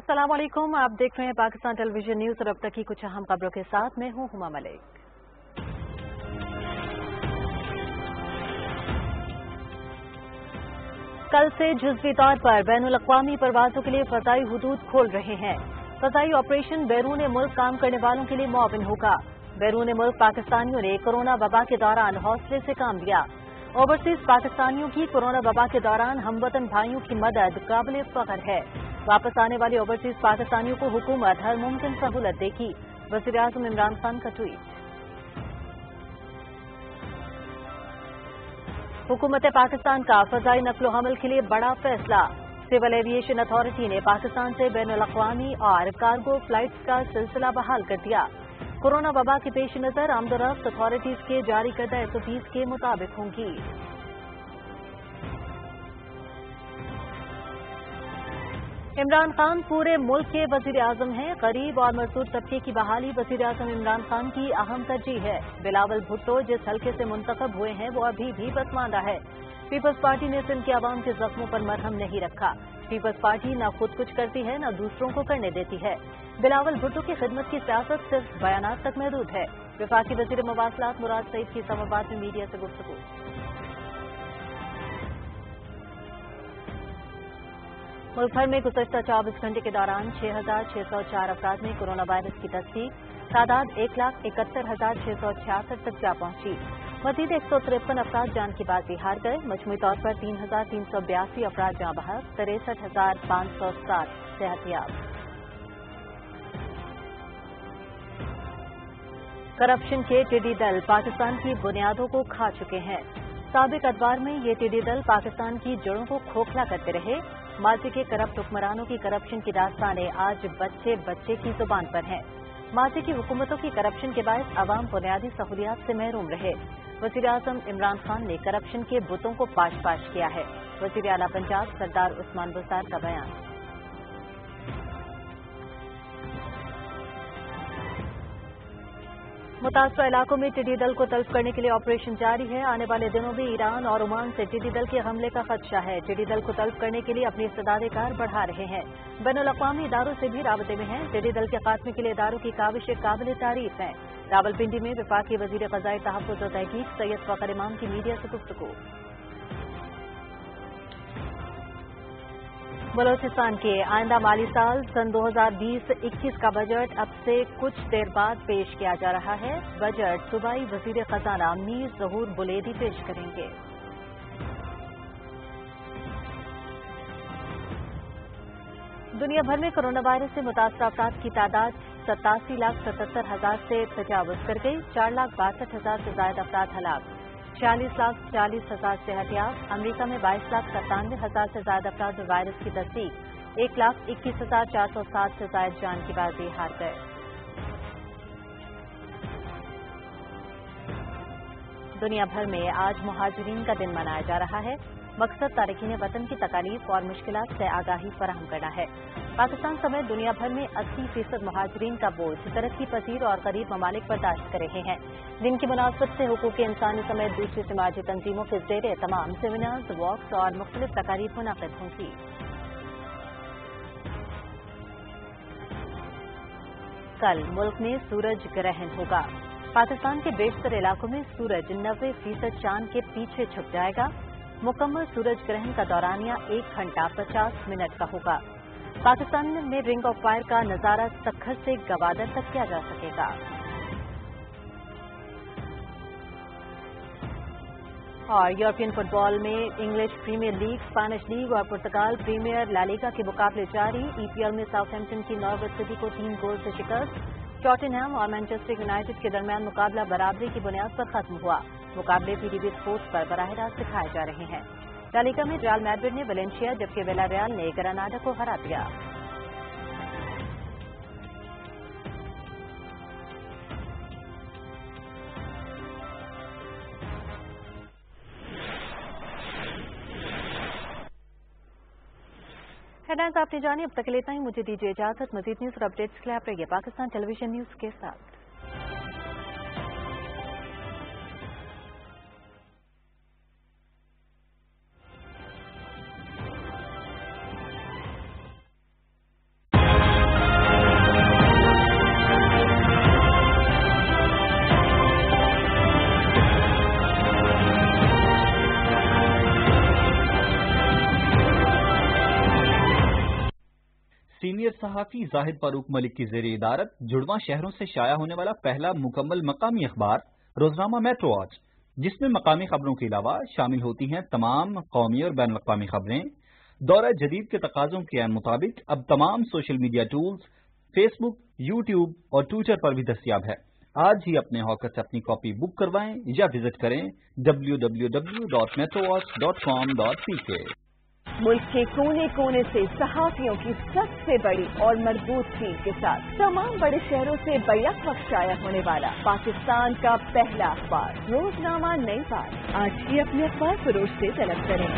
अस्सलाम वालेकुम, आप देख रहे हैं पाकिस्तान टेलीविजन न्यूज और अब तक की कुछ अहम खबरों के साथ मैं हूं हुमा मलिक। कल से जुज़वी तौर पर बैनुल अक़वामी परवाजों के लिए फ़ज़ाई हुदूद खोल रहे हैं। फ़ज़ाई ऑपरेशन बैरून मुल्क काम करने वालों के लिए मुआविन होगा। बैरून मुल्क पाकिस्तानियों ने कोरोना वबा के दौरान हौसले से काम लिया। ओवरसीज पाकिस्तानियों की कोरोना वबा के दौरान हमवतन भाइयों की मदद काबिल फ़ख्र है। वापस आने वाले ओवरसीज पाकिस्तानियों को हुकूमत हर मुमकिन सहूलत देगी। वज़ीर आज़म इमरान खान का ट्वीट। हुकूमत पाकिस्तान का फ़ज़ाई नक़्ल हमल के लिए बड़ा फैसला। सिविल एविएशन अथॉरिटी ने पाकिस्तान से बैनुल अक़वामी और कार्गो फ्लाइट्स का सिलसिला बहाल कर दिया। कोरोना वबा के पेश नज़र आमदोरफ्त अथॉरिटीज के जारी करदा एसओपीज़ के मुताबिक होंगी। इमरान खान पूरे मुल्क के वज़ीर आज़म हैं। गरीब और मजदूर तबके की बहाली वज़ीर आज़म इमरान खान की अहम तरजीह है। बिलावल भुट्टो जिस हल्के से मुंतखब हुए हैं वो अभी भी पसमानदा है। पीपल्स पार्टी ने सिंध के अवाम के जख्मों पर मरहम नहीं रखा। पीपल्स पार्टी न खुद कुछ करती है न दूसरों को करने देती है। बिलावल भुट्टो की खिदमत की सियासत सिर्फ बयानात तक महदूद है। वफाकी वज़ीर मवासलात मुराद सईद की इस्लामाबाद में मीडिया से गुफ्तगू। मुल्क भर में गुज़श्ता 24 घंटे के दौरान 6,604 अफराद में कोरोना वायरस की तस्दीक। तादाद 1,71,666 तक जा पहुंची। मजीद 153 अफराद जान की बाजी हार गए। मजमूई तौर पर 3,382 अफराद जाँ बहक, 63,560 सेहतियाब। करप्शन के टिड्डी दल पाकिस्तान की बुनियादों को खा चुके हैं। साबिक अदवार में ये टिड्डी दल पाकिस्तान की जड़ों को खोखला करते रहे। माजी के करप्ट हुक्मरानों की करप्शन की दास्तानें आज बच्चे बच्चे की जुबान पर हैं। माजी की हुकूमतों की करप्शन के बायस अवाम बुनियादी सहूलियात से महरूम रहे। वज़ीर आज़म इमरान खान ने करप्शन के बुतों को पाश पाश किया है। वज़ीर आला पंजाब सरदार उस्मान बुज़दार का बयान। मुतासरा इलाकों में टिड्डी दल को तल्फ करने के लिए ऑपरेशन जारी है। आने वाले दिनों में ईरान और ओमान से टिड्डी दल के हमले का खदशा है। टिड्डी दल को तल्फ करने के लिए अपनी इस्तेदाद कार बढ़ा रहे हैं। बैनुल अक़वामी इदारों से भी राबते में हैं। टिड्डी दल के खात्मे के लिए इदारों की काविशें काबिल तारीफ हैं। रावलपिंडी में वफाकी वज़ीर क़ज़ाई तहफ़्फ़ुज़ और तहक़ीक़ सैयद फ़ख़र इमाम की मीडिया से गुफ्तगू। बलोचिस्तान के आइंदा माली साल सन 2020-21 का बजट अब से कुछ देर बाद पेश किया जा रहा है। बजट सूबाई वज़ीर ख़ज़ाना मीर ज़हूर बुलेदी पेश करेंगे। दुनिया भर में कोरोना वायरस से मुतासरा अफराद की तादाद 87,77,000 से तजावुज़ कर गई। 4,62,000 से ज़ायद अफराद हलाक, 46,40,000 सेहतियाब। अमरीका में 22,97,000 से ज़्यादा अफराद में वायरस की तस्दीक। 1,21,407 से ज़ायद जान की बाजी हार गए। दुनिया भर में आज मुहाजिरीन का दिन मनाया जा रहा है। मकसद तारकीन वतन की तकालीफ और मुश्किलात से आगाही फराहम करना है। पाकिस्तान समेत दुनिया भर में 80% मुहाजिरीन का बोझ तरक्की पसीर और गरीब ममालिक बर्दाश्त कर रहे हैं। दिन की मुनासबत से हुकूक इंसानी समेत दूसरी समाजी तंजीमों के ज़ेरे तमाम सेमिनार्स, वॉक्स और मुख्तलिफ तकारीब मुनाक़िद होंगी। कल मुल्क में सूरज ग्रहण होगा। पाकिस्तान के बेशतर इलाकों में सूरज 90% चांद के पीछे छुप जाएगा। मुकम्मल सूरज ग्रहण का दौरानिया 1 घंटा 50 मिनट का होगा। पाकिस्तान में रिंग ऑफ फायर का नजारा सखर से गवादर तक किया जा सकेगा। और यूरोपियन फुटबॉल में English premier league, Spanish league और पुर्तगाल प्रीमियर ला लीगा के मुकाबले जारी। ईपीएल में साउथहैम्पटन की नॉर्विच सिटी को 3 गोल से शिकस्त। टॉटनहम और मैनचेस्टर यूनाइटेड के दरमियान मुकाबला बराबरी की बुनियाद पर खत्म हुआ। मुकाबले भी टीवी स्पोर्ट्स पर बराह रास्त दिखाए जा रहे हैं। ला लीगा में रियल मैड्रिड ने वेलेंशिया जबकि विलारियल ने ग्रेनाडा को हरा दिया। हेडलाइंस आपने जानी। अब तक के लिए इतना ही। मुझे दीजिए इजाजत। मजीद न्यूज और अपडेट्स के लिए आप रहिए पाकिस्तान टेलीविजन न्यूज के साथ। سینئر صحافی زاہد فاروق ملک کی زیر ادارت جڑواں شہروں سے شائع ہونے والا پہلا مکمل مقامی اخبار روزنامہ میٹرو واچ، جس میں مقامی خبروں کے علاوہ شامل ہوتی ہیں تمام قومی اور بین الاقوامی خبریں، دورہ جدید کے تقاضوں کے عین مطابق اب تمام سوشل میڈیا ٹولز فیس بک، یوٹیوب اور ٹویٹر پر بھی دستیاب ہے۔ آج ہی اپنے ہاکر سے اپنی کاپی بک کروائیں یا وزٹ کریں www.metrowatch.com.pk۔ ملک کے کونے کونے سے صحافیوں کی سب سے بڑی اور مربوط ٹیم کے ساتھ تمام بڑے شہروں سے بیک وقت شائع ہونے والا پاکستان کا پہلا اخبار روزنامہ نئی بات، آج ہی اپنے اخبار فروش سے طلب کریں۔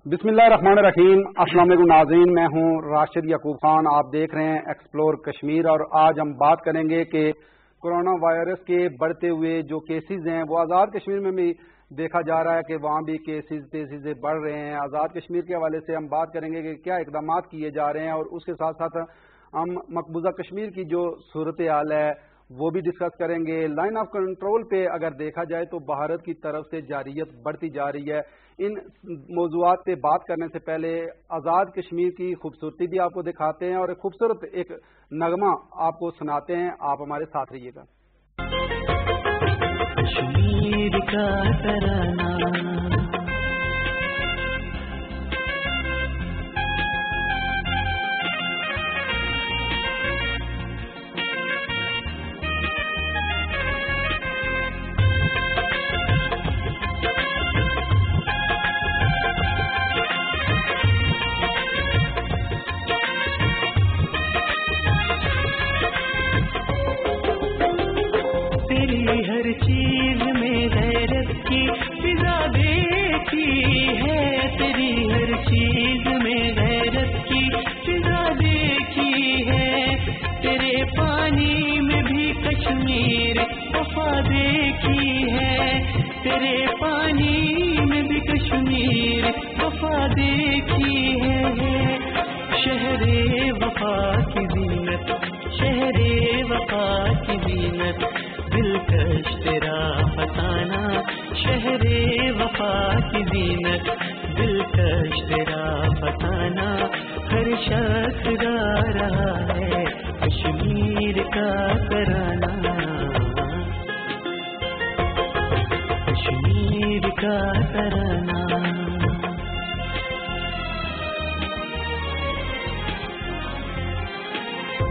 بسم اللہ الرحمن الرحیم۔ السلام علیکم ناظرین، میں ہوں راشد یعقوب خان، آپ دیکھ رہے ہیں ایکسپلور کشمیر، اور آج ہم بات کریں گے کہ کورونا وائرس کے بڑھتے ہوئے جو کیسز ہیں وہ آزاد کشمیر میں بھی دیکھا جا رہا ہے کہ وہاں بھی کیسز تیزی سے بڑھ رہے ہیں۔ آزاد کشمیر کے حوالے سے ہم بات کریں گے کہ کیا اقدامات کیے جا رہے ہیں، اور اس کے ساتھ ساتھ ہم مقبوضہ کشمیر کی جو صورتحال ہے وہ بھی ڈسکس کریں گے۔ لائن آف کنٹرول پہ اگر دیکھا جائے تو بھارت کی طرف سے جارحیت بڑھتی جا رہی ہے۔ ان موضوعات پہ بات کرنے سے پہلے آزاد کشمیر کی خوبصورتی بھی آپ کو دکھاتے ہیں اور ایک خوبصورت ایک نغمہ آپ کو سناتے ہیں، آپ ہمارے ساتھ رہیے گا۔ کشمیر کا ترانہ ہر چیز میں غیرت کی فضا دیکھی ہے، تیری ہر چیز میں غیرت کی فضا دیکھی ہے، تیرے پانی میں بھی کشمیر وفا دیکھی ہے، تیرے پانی میں بھی کشمیر وفا دیکھی ہے، شہر وفا کی زینت، شہر وفا کی زینت، دلکش تیرا فتانہ، شہر وفا کی زینت، دلکش تیرا فتانہ، ہر شخص گا رہا ہے کشمیر کا ترانہ، کشمیر کا ترانہ۔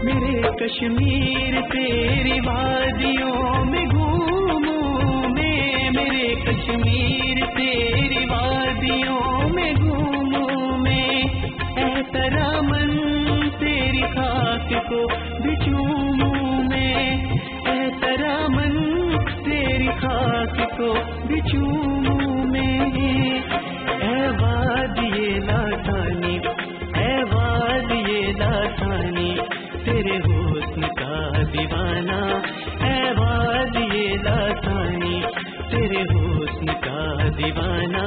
میرے کشمیر تیری وادیوں میں گھوموں میں، میرے کشمیر تیری وادیوں میں گھوموں میں، احتراماً تیری خاک کو بھی چوموں میں، احتراماً تیری خاک کو بھی چوموں میں، اے وادی لاسانی، اے وادی لاسانی، تیرے حسن کا دیوانہ، اے وادی لاسانی، تیرے حسن کا دیوانہ،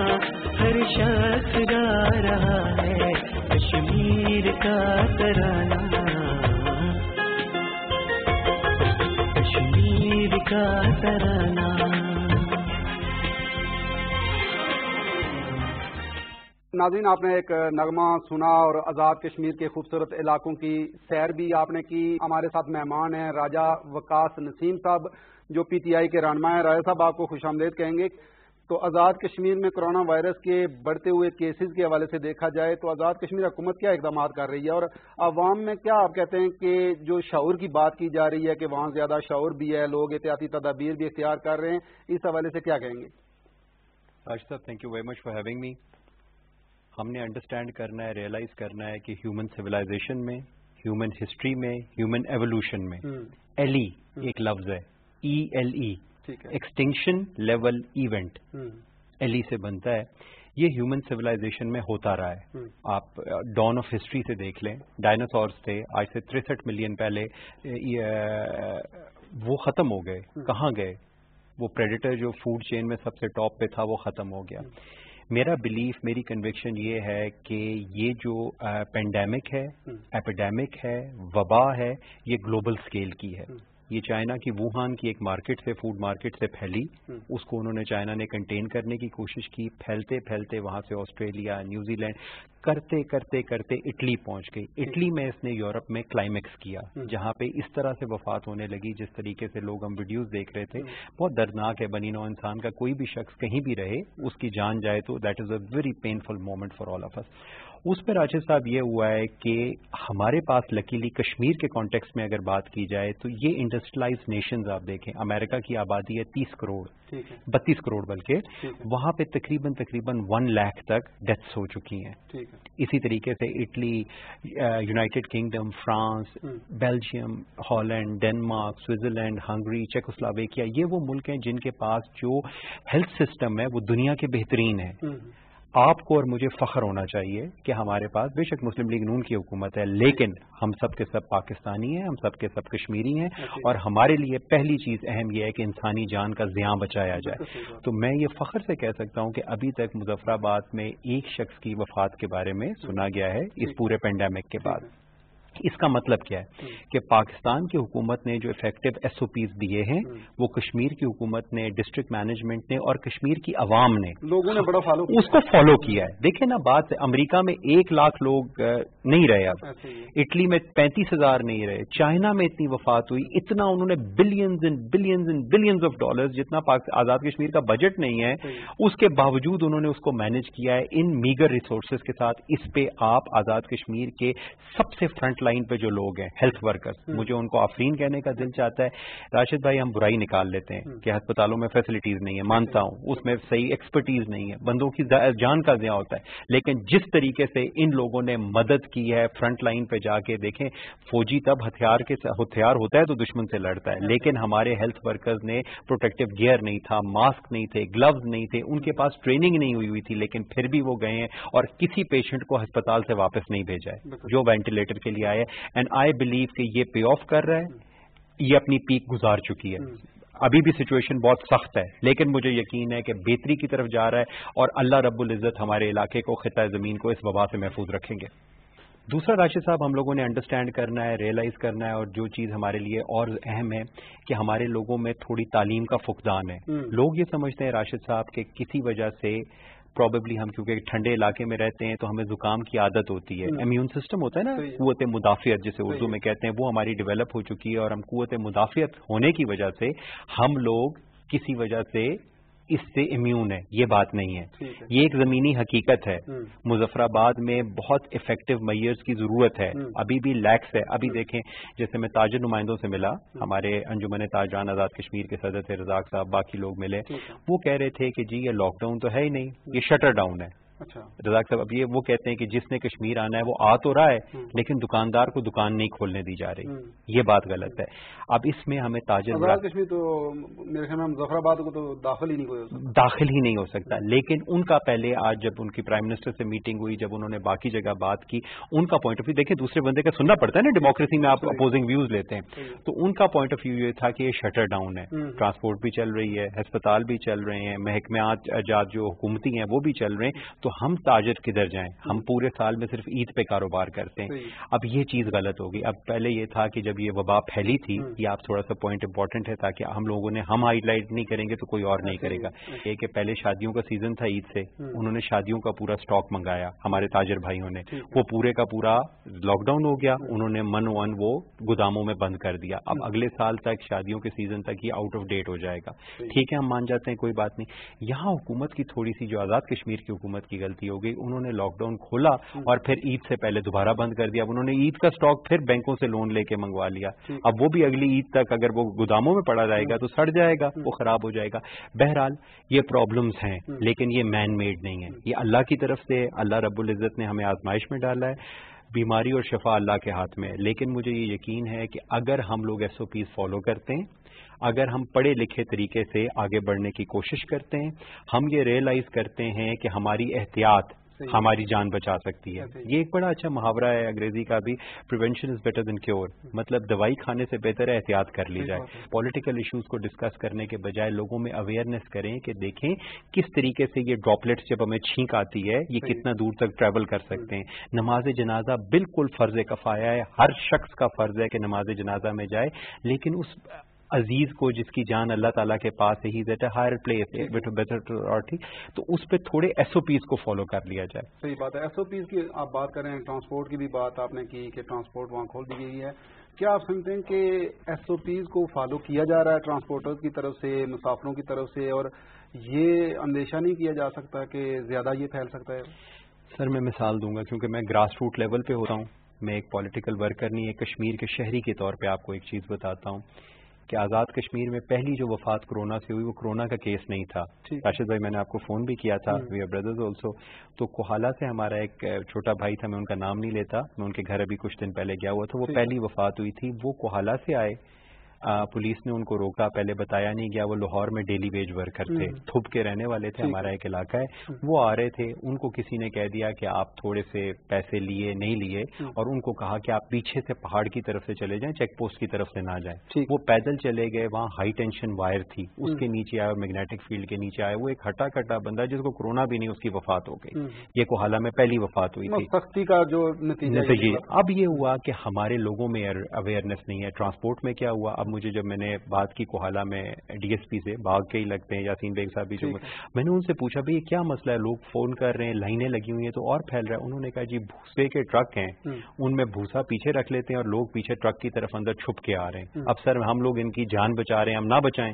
ہر شخص گا رہا ہے کشمیر کا ترانہ، کشمیر کا ترانہ۔ ناظرین، آپ نے ایک نغمہ سنا اور آزاد کشمیر کے خوبصورت علاقوں کی سیر بھی آپ نے کی۔ ہمارے ساتھ مہمان ہیں راجہ وقاص نسیم صاحب جو پی ٹی آئی کے رہنما ہیں۔ راجہ صاحب، آپ کو خوش آمدید کہیں گے۔ تو آزاد کشمیر میں کرونا وائرس کے بڑھتے ہوئے کیسز کے حوالے سے دیکھا جائے تو آزاد کشمیر حکومت کیا اقدامات کر رہی ہے، اور عوام میں کیا آپ کہتے ہیں کہ جو شعور کی بات کی جا رہی ہے کہ وہاں زیادہ شعور بھی ہے، لوگ احتیاطی تدابیر بھی اختیار کر رہے ہیں، اس حوالے سے کیا کہیں گے؟ Rashid sir, thank you very much for having me. ہم نے انڈرسٹینڈ کرنا ہے, ریئلائز کرنا ہے کہ ہیومن سویلائزیشن میں, ہیومن ہسٹری میں, ہیومن ایوولوشن میں ایل ایک لفظ ہے, ELE, extinction level event, L سے بنتا ہے. یہ ہیومن سویلائزیشن میں ہوتا رہا ہے. آپ ڈان آف ہسٹری سے دیکھ لیں, ڈائناسورس تھے آج سے 63 ملین پہلے, وہ ختم ہو گئے. کہاں گئے؟ وہ پریڈیٹر جو فوڈ چین میں سب سے ٹاپ پہ تھا وہ ختم ہو گیا. میرا بلیف, میری کنوکشن یہ ہے کہ یہ جو پینڈیمک ہے, ایپیڈیمک ہے, وبا ہے, یہ گلوبل سکیل کی ہے. یہ چائنا کی ووہان کی ایک مارکیٹ سے, فوڈ مارکیٹ سے پھیلی, اس کو انہوں نے چائنا نے کنٹین کرنے کی کوشش کی, پھیلتے پھیلتے وہاں سے آسٹریلیا, نیوزی لینڈ, کرتے کرتے کرتے اٹلی پہنچ گئی. اٹلی میں اس نے یورپ میں کلائمیکس کیا, جہاں پہ اس طرح سے وفات ہونے لگی جس طریقے سے لوگ ہم ویڈیوز دیکھ رہے تھے. بہت دردناک ہے, بنی نوع انسان کا کوئی بھی شخص کہیں بھی رہے اس کی جان جائے تو that is a very painful moment for all of us. اس میں راشد صاحب یہ ہوا ہے کہ ہمارے پاس لکیلی کشمیر کے کانٹیکسٹ میں اگر بات کی جائے تو یہ انڈسٹریلائز نیشنز آپ دیکھیں, امریکہ کی آبادی ہے 30 کروڑ, 32 کروڑ بلکہ, وہاں پہ تقریباً 1 لاکھ تک ڈیتھس ہو چکی ہیں. اسی طریقے سے Italy, United Kingdom, France, Belgium, Holland, Denmark, Switzerland, Hungary, Czechoslovakia, یہ وہ ملک ہیں جن کے پاس جو ہیلتھ سسٹم ہے وہ دنیا کے بہترین ہے. آپ کو اور مجھے فخر ہونا چاہیے کہ ہمارے پاس بے شک مسلم لیگ نون کی حکومت ہے, لیکن ہم سب کے سب پاکستانی ہیں, ہم سب کے سب کشمیری ہیں, اور ہمارے لیے پہلی چیز اہم یہ ہے کہ انسانی جان کا زیاں بچایا جائے. تو میں یہ فخر سے کہہ سکتا ہوں کہ ابھی تک مظفر آباد میں ایک شخص کی وفات کے بارے میں سنا گیا ہے اس پورے پینڈیمک کے بعد. اس کا مطلب کیا ہے کہ پاکستان کی حکومت نے جو افیکٹو SOPs دیے ہیں وہ کشمیر کی حکومت نے, ڈسٹرکٹ مینجمنٹ نے اور کشمیر کی عوام نے, لوگوں نے بڑا اس کو فالو کیا ہے. دیکھیں نا بات, امریکہ میں 1 لاکھ لوگ نہیں رہے, اب اٹلی میں 35,000 نہیں رہے, چائنا میں اتنی وفات ہوئی, اتنا انہوں نے billions and billions and billions of dollars, جتنا آزاد کشمیر کا بجٹ نہیں ہے, اس کے باوجود انہوں نے اس کو مینج کیا ہے ان میگر ریسورسز کے ساتھ. اس پہ آپ آزاد کشمیر کے سب سے فرنٹ لائن پہ جو لوگ ہیں, ہیلتھ ورکرز, مجھے ان کو آفرین کہنے کا دل چاہتا ہے. راشد بھائی, ہم برائی نکال لیتے ہیں کہ ہسپتالوں میں فیسلٹیز نہیں ہے, مانتا ہوں اس میں صحیح ایکسپرٹیز نہیں ہے, بندوں کی جان کا ضیاع ہوتا ہے, لیکن جس طریقے سے ان لوگوں نے مدد کی ہے فرنٹ لائن پہ جا کے, دیکھیں فوجی تب ہتھیار ہوتا ہے تو دشمن سے لڑتا ہے, لیکن ہمارے ہیلتھ ورکرز نے پروٹیکٹیو گیئر نہیں تھا, ماسک نہیں تھے, گلوز نہیں تھے, ان کے پاس ٹریننگ نہیں ہوئی تھی, لیکن پھر بھی وہ گئے ہیں اور کسی پیشنٹ کو ہسپتال سے واپس نہیں بھیجا ہے جو وینٹیلیٹر کے لیے آئے. اینڈ آئی بلیو کہ یہ پے آف کر رہا ہے, یہ اپنی پیک گزار چکی ہے. ابھی بھی سچویشن بہت سخت ہے, لیکن مجھے یقین ہے کہ بہتری کی طرف جا رہا ہے, اور اللہ رب العزت ہمارے علاقے کو, خطہ زمین کو اس وبا سے محفوظ رکھیں گے. دوسرا راشد صاحب, ہم لوگوں نے انڈرسٹینڈ کرنا ہے, ریئلائز کرنا ہے, اور جو چیز ہمارے لیے اور اہم ہے کہ ہمارے لوگوں میں تھوڑی تعلیم کا فقدان ہے. لوگ یہ سمجھتے ہیں راشد صاحب کہ کسی وجہ سے پروبیبلی ہم کیونکہ ٹھنڈے علاقے میں رہتے ہیں تو ہمیں زکام کی عادت ہوتی ہے, امیون سسٹم ہوتا ہے نا, قوت مدافعت جسے اردو میں کہتے ہیں, وہ ہماری ڈیولپ ہو چکی ہے, اور ہم قوت مدافعت ہونے کی وجہ سے ہم لوگ کسی وجہ سے اس سے امیون ہے. یہ بات نہیں ہے, یہ ایک زمینی حقیقت ہے. مظفر آباد میں بہت افیکٹو میئرز کی ضرورت ہے, ابھی بھی لیکس ہے. ابھی دیکھیں جیسے میں تاجر نمائندوں سے ملا, ہمارے انجمن تاجران آزاد کشمیر کے صدر تھے رزاق صاحب, باقی لوگ ملے, وہ کہہ رہے تھے کہ جی یہ لاک ڈاؤن تو ہے ہی نہیں, یہ شٹر ڈاؤن ہے. رزاق صاحب اب یہ وہ کہتے ہیں کہ جس نے کشمیر آنا ہے وہ آ تو رہا ہے, لیکن دکاندار کو دکان نہیں کھولنے دی جا رہی. یہ بات غلط ہے. اب اس میں ہمیں تاجر کشمیر تو میرے خیال میں مظفر آباد کو تو داخل ہی نہیں ہو سکتا, لیکن ان کا پہلے آج جب ان کی پرائم منسٹر سے میٹنگ ہوئی, جب انہوں نے باقی جگہ بات کی, ان کا پوائنٹ آف ویو دیکھیں, دوسرے بندے کا سننا پڑتا ہے نا, ڈیموکریسی میں آپ اپوزنگ ویوز لیتے ہیں, تو ان کا پوائنٹ آف ویو یہ تھا کہ یہ شٹر ڈاؤن ہے. ٹرانسپورٹ بھی چل رہی ہے, ہسپتال بھی چل رہے ہیں, محکمات جات جو حکومتی ہیں وہ بھی چل رہے ہیں, تو ہم تاجر کدھر جائیں؟ ہم پورے سال میں صرف عید پہ کاروبار کرتے ہیں. اب یہ چیز غلط ہوگی. اب پہلے یہ تھا کہ جب یہ وبا پھیلی تھی, یہ آپ تھوڑا سا پوائنٹ امپورٹنٹ ہے, تاکہ ہم لوگوں نے ہم ہائی لائٹ نہیں کریں گے تو کوئی اور نہیں کرے گا. یہ کہ پہلے شادیوں کا سیزن تھا عید سے, انہوں نے شادیوں کا پورا سٹاک منگایا ہمارے تاجر بھائیوں نے, وہ پورے کا پورا لاک ڈاؤن ہو گیا, انہوں نے وہ گوداموں میں بند کر دیا. اب اگلے سال تک شادیوں کے سیزن تک یہ آؤٹ آف ڈیٹ ہو جائے گا. ٹھیک ہے, ہم مان جاتے ہیں, کوئی بات نہیں. یہاں حکومت کی تھوڑی سی جو آزاد کشمیر کی حکومت کی غلطی ہو گئی. انہوں نے لاک ڈاؤن کھولا اور پھر عید سے پہلے دوبارہ بند کر دیا. اب انہوں نے عید کا سٹاک پھر بینکوں سے لون لے کے منگوا لیا. اب وہ بھی اگلی عید تک اگر وہ گوداموں میں پڑا رہے گا تو سڑ جائے گا, وہ خراب ہو جائے گا. بہرحال یہ پرابلمز ہیں, لیکن یہ مین میڈ نہیں ہے, یہ اللہ کی طرف سے, اللہ رب العزت نے ہمیں آزمائش میں ڈالا ہے. بیماری اور شفا اللہ کے ہاتھ میں ہے, لیکن مجھے یہ یقین ہے کہ اگر ہم لوگ SOPs فالو کرتے ہیں, اگر ہم پڑھے لکھے طریقے سے آگے بڑھنے کی کوشش کرتے ہیں, ہم یہ ریئلائز کرتے ہیں کہ ہماری احتیاط ہماری جان بچا سکتی ہے. یہ ایک بڑا اچھا محاورہ ہے انگریزی کا بھی, prevention is better than cure, مطلب دوائی کھانے سے بہتر ہے احتیاط کر لی جائے. پولیٹیکل ایشوز کو ڈسکس کرنے کے بجائے لوگوں میں اویئرنیس کریں کہ دیکھیں کس طریقے سے یہ ڈراپلیٹس جب ہمیں چھینک آتی ہے یہ کتنا دور تک ٹریول کر سکتے ہیں. نماز جنازہ بالکل فرض کفایہ ہے, ہر شخص کا فرض ہے کہ نماز جنازہ میں جائے, لیکن اس عزیز کو جس کی جان اللہ تعالیٰ کے پاس ہے, he is at a higher place with a better priority, تو اس پہ تھوڑے SOPs کو فالو کر لیا جائے. صحیح بات ہے. SOPs کی آپ بات کریں, ٹرانسپورٹ کی بھی بات آپ نے کی کہ ٹرانسپورٹ وہاں کھول دی گئی ہے. کیا آپ سمجھتے ہیں کہ SOPs کو فالو کیا جا رہا ہے ٹرانسپورٹرز کی طرف سے, مسافروں کی طرف سے, اور یہ اندیشہ نہیں کیا جا سکتا کہ زیادہ یہ پھیل سکتا ہے؟ سر میں مثال دوں گا, کیونکہ میں گراس روٹ لیول پہ ہوتا ہوں, میں ایک پولیٹیکل ورکر نہیں, ایک کشمیر کے شہری کے طور پہ آپ کو ایک چیز بتاتا ہوں کہ آزاد کشمیر میں پہلی جو وفات کورونا سے ہوئی وہ کورونا کا کیس نہیں تھا. راشد بھائی میں نے آپ کو فون بھی کیا تھا, وی آر بردرز آلسو. تو کوہالہ سے ہمارا ایک چھوٹا بھائی تھا, میں ان کا نام نہیں لیتا, میں ان کے گھر ابھی کچھ دن پہلے گیا ہوا تھا, وہ پہلی وفات ہوئی تھی. وہ کوہالہ سے آئے, پولیس نے ان کو روکا, پہلے بتایا نہیں گیا, وہ لاہور میں ڈیلی ویج ورکر تھے, تھوپ کے رہنے والے تھے, ہمارا ایک علاقہ ہے. وہ آ رہے تھے, ان کو کسی نے کہہ دیا کہ آپ تھوڑے سے پیسے لیے نہیں لیے, اور ان کو کہا کہ آپ پیچھے سے پہاڑ کی طرف سے چلے جائیں, چیک پوسٹ کی طرف سے نہ جائیں. وہ پیدل چلے گئے, وہاں ہائی ٹینشن وائر تھی, اس کے نیچے آئے, میگنیٹک فیلڈ کے نیچے آئے. وہ ایک ہٹا کٹا بندہ جس کو کورونا بھی نہیں, اس کی وفات ہو گئی. یہ کوہالہ میں پہلی وفات ہوئی تھی. سختی کا جو نتیجہ اب یہ ہوا کہ ہمارے لوگوں میں اویئرنیس نہیں ہے. ٹرانسپورٹ میں کیا ہوا, اب مجھے جب میں نے بات کی کوہالہ میں DSP سے, باغ کے ہی لگتے ہیں یاسین بیگ صاحب بھی, جو میں نے ان سے پوچھا بھائی یہ کیا مسئلہ ہے, لوگ فون کر رہے ہیں, لائنیں لگی ہوئی ہیں تو اور پھیل رہا ہے. انہوں نے کہا جی بھوسے کے ٹرک ہیں, ان میں بھوسا پیچھے رکھ لیتے ہیں اور لوگ پیچھے ٹرک کی طرف اندر چھپ کے آ رہے ہیں. اب سر ہم لوگ ان کی جان بچا رہے ہیں, ہم نہ بچائیں.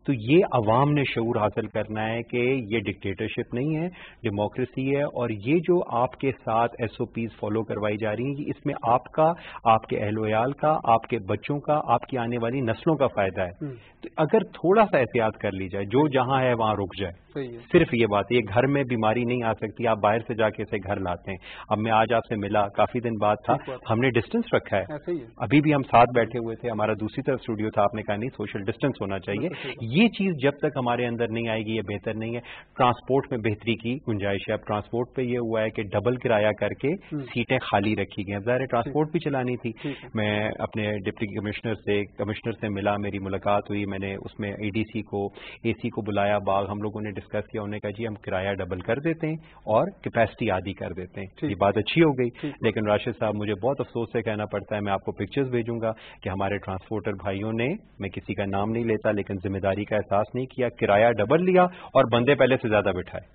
تو یہ عوام نے شعور حاصل کرنا ہے کہ یہ ڈکٹیٹرشپ نہیں ہے, ڈیموکریسی ہے, اور یہ جو آپ کے ساتھ SOPs فالو کروائی جا رہی ہیں, اس میں آپ کا, آپ کے اہل و عیال کا, آپ کے بچوں کا, آپ کی آنے والی نسلوں کا فائدہ ہے. تو اگر تھوڑا سا احتیاط کر لی جائے, جو جہاں ہے وہاں رک جائے. صرف یہ بات ہے, یہ گھر میں بیماری نہیں آ سکتی, آپ باہر سے جا کے اسے گھر لاتے ہیں. اب میں آج آپ سے ملا, کافی دن بعد تھا, ہم نے ڈسٹینس رکھا ہے, ابھی بھی ہم ساتھ بیٹھے ہوئے تھے, ہمارا دوسری طرف اسٹوڈیو تھا, آپ نے کہا نہیں سوشل ڈسٹینس ہونا چاہیے. یہ چیز جب تک ہمارے اندر نہیں آئے گی یہ بہتر نہیں ہے. ٹرانسپورٹ میں بہتری کی گنجائش ہے. اب ٹرانسپورٹ پہ یہ ہوا ہے کہ ڈبل کرایہ کر کے سیٹیں خالی رکھی گئی. اب ظاہر ٹرانسپورٹ بھی چلانی تھی. میں اپنے ڈپٹی کمشنر سے ملا, میری ملاقات ہوئی, میں نے اس میں ADC کو, AC کو بلایا, باغ ہم لوگوں نے ڈسکس کیا. انہوں نے کہا جی ہم کرایہ ڈبل کر دیتے ہیں اور کیپیسٹی آدھی کر دیتے ہیں. یہ بات اچھی ہو گئی, لیکن راشد صاحب مجھے بہت افسوس سے کہنا پڑتا ہے, میں آپ کو پکچرز بھیجوں گا کہ ہمارے ٹرانسپورٹر بھائیوں نے, میں کسی کا نام نہیں لیتا, لیکن ذمہ داری کا احساس نہیں کیا, کرایہ ڈبل لیا اور بندے پہلے سے زیادہ بٹھائے.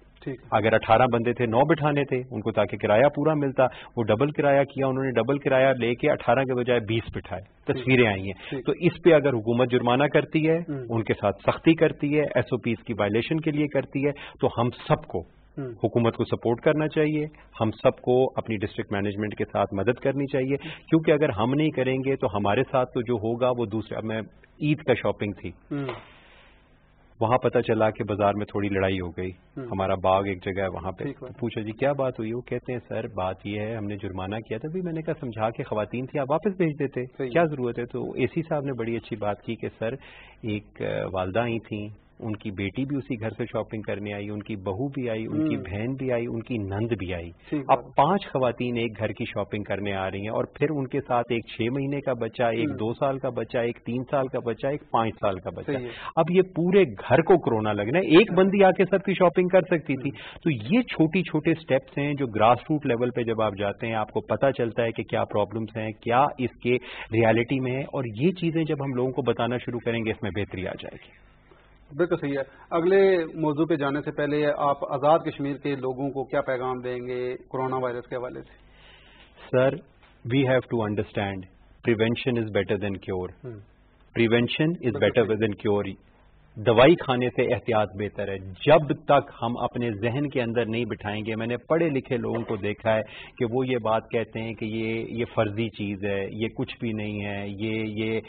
اگر 18 بندے تھے 9 بٹھانے تھے ان کو تاکہ کرایہ پورا ملتا, وہ ڈبل کرایہ کیا, انہوں نے ڈبل کرایہ لے کے 18 کے بجائے 20 بٹھائے. تصویریں آئی ہیں. تو اس پہ اگر حکومت جرمانہ کرتی ہے, ان کے ساتھ سختی کرتی ہے, SOPs کی وائلیشن کے لیے کرتی ہے, تو ہم سب کو حکومت کو سپورٹ کرنا چاہیے, ہم سب کو اپنی ڈسٹرکٹ مینجمنٹ کے ساتھ مدد کرنی چاہیے, کیونکہ اگر ہم نہیں کریں گے تو ہمارے ساتھ تو جو ہوگا وہ دوسرے. اب میں عید کا شاپنگ تھی, وہاں پتہ چلا کہ بازار میں تھوڑی لڑائی ہو گئی. ہمارا باغ ایک جگہ ہے وہاں پہ, پوچھا جی کیا بات ہوئی, وہ کہتے ہیں سر بات یہ ہے ہم نے جرمانہ کیا تھا. بھی میں نے کہا سمجھا کے خواتین تھی آپ واپس بھیج دیتے, کیا ضرورت ہے. تو AC صاحب نے بڑی اچھی بات کی کہ سر ایک والدہ آئی تھیں, ان کی بیٹی بھی اسی گھر سے شاپنگ کرنے آئی, ان کی بہو بھی آئی, ان کی بہن بھی آئی, ان کی نند بھی آئی. اب 5 خواتین ایک گھر کی شاپنگ کرنے آ رہی ہیں, اور پھر ان کے ساتھ ایک 6 مہینے کا بچہ, ایک 2 سال کا بچہ, ایک 3 سال کا بچہ, ایک 5 سال کا بچہ. اب یہ پورے گھر کو کورونا لگنا ہے. ایک بندی آ کے سب کی شاپنگ کر سکتی تھی. تو یہ چھوٹی چھوٹے سٹیپس ہیں جو گراس روٹ لیول پہ جب آپ جاتے ہیں آپ کو پتہ چلتا ہے کہ کیا پرابلمس ہیں, کیا اس کے ریالٹی میں ہے, اور یہ چیزیں جب ہم لوگوں کو بتانا شروع کریں گے اس میں بہتری آ جائے گی. بالکل صحیح ہے. اگلے موضوع پہ جانے سے پہلے آپ آزاد کشمیر کے لوگوں کو کیا پیغام دیں گے کورونا وائرس کے حوالے سے؟ Sir we have to understand prevention is better than cure. Prevention is better than cure. दवाई खाने से एहतियात बेहतर है। जब तक हम अपने जहन के अंदर नहीं बिठाएंगे, मैंने पढ़े लिखे लोगों को देखा है कि वो ये बात कहते हैं कि ये फर्जी चीज़ है, ये कुछ भी नहीं है, ये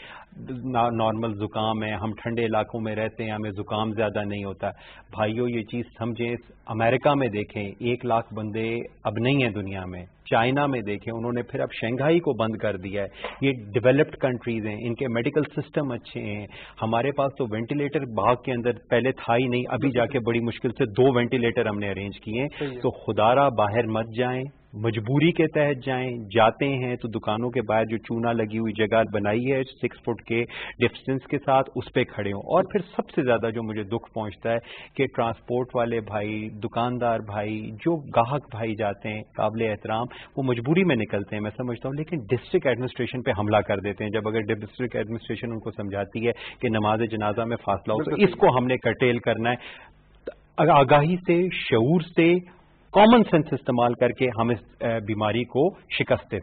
नॉर्मल ज़ुकाम है, हम ठंडे इलाकों में रहते हैं, हमें ज़ुकाम ज़्यादा नहीं होता। भाइयों ये चीज़ समझें, अमेरिका में देखें 1 लाख बंदे अब नहीं हैं दुनिया में, चाइना में देखें उन्होंने फिर अब शंघाई को बंद कर दिया है। ये डेवलप्ड कंट्रीज़ हैं, इनके मेडिकल सिस्टम अच्छे हैं। हमारे पास तो वेंटिलेटर बाग के अंदर पहले था ही नहीं, अभी जाके बड़ी मुश्किल से 2 वेंटिलेटर हमने अरेंज किए हैं। तो खुदारा बाहर मत जाएं, मजबूरी के तहत जाएं, जाते हैं तो दुकानों के बाहर जो चूना लगी हुई जगह बनाई है 6 फुट के डिस्टेंस के साथ, उस पे खड़े हों। और फिर सबसे ज़्यादा जो मुझे दुख पहुंचता है कि ट्रांसपोर्ट वाले भाई, दुकानदार भाई, जो गाहक भाई जाते हैं काबिल एहतराम, वो मजबूरी में निकलते हैं मैं समझता हूँ, लेकिन डिस्ट्रिक्ट एडमिनिस्ट्रेशन पे हमला कर देते हैं। जब अगर डिस्ट्रिक्ट एडमिनिस्ट्रेशन उनको समझाती है कि नमाज जनाजा में फासला हो, तो इसको हमने कर्टेल करना है। आगाही से, शऊर से, कॉमन सेंस इस्तेमाल करके हम इस बीमारी को शिकस्त दे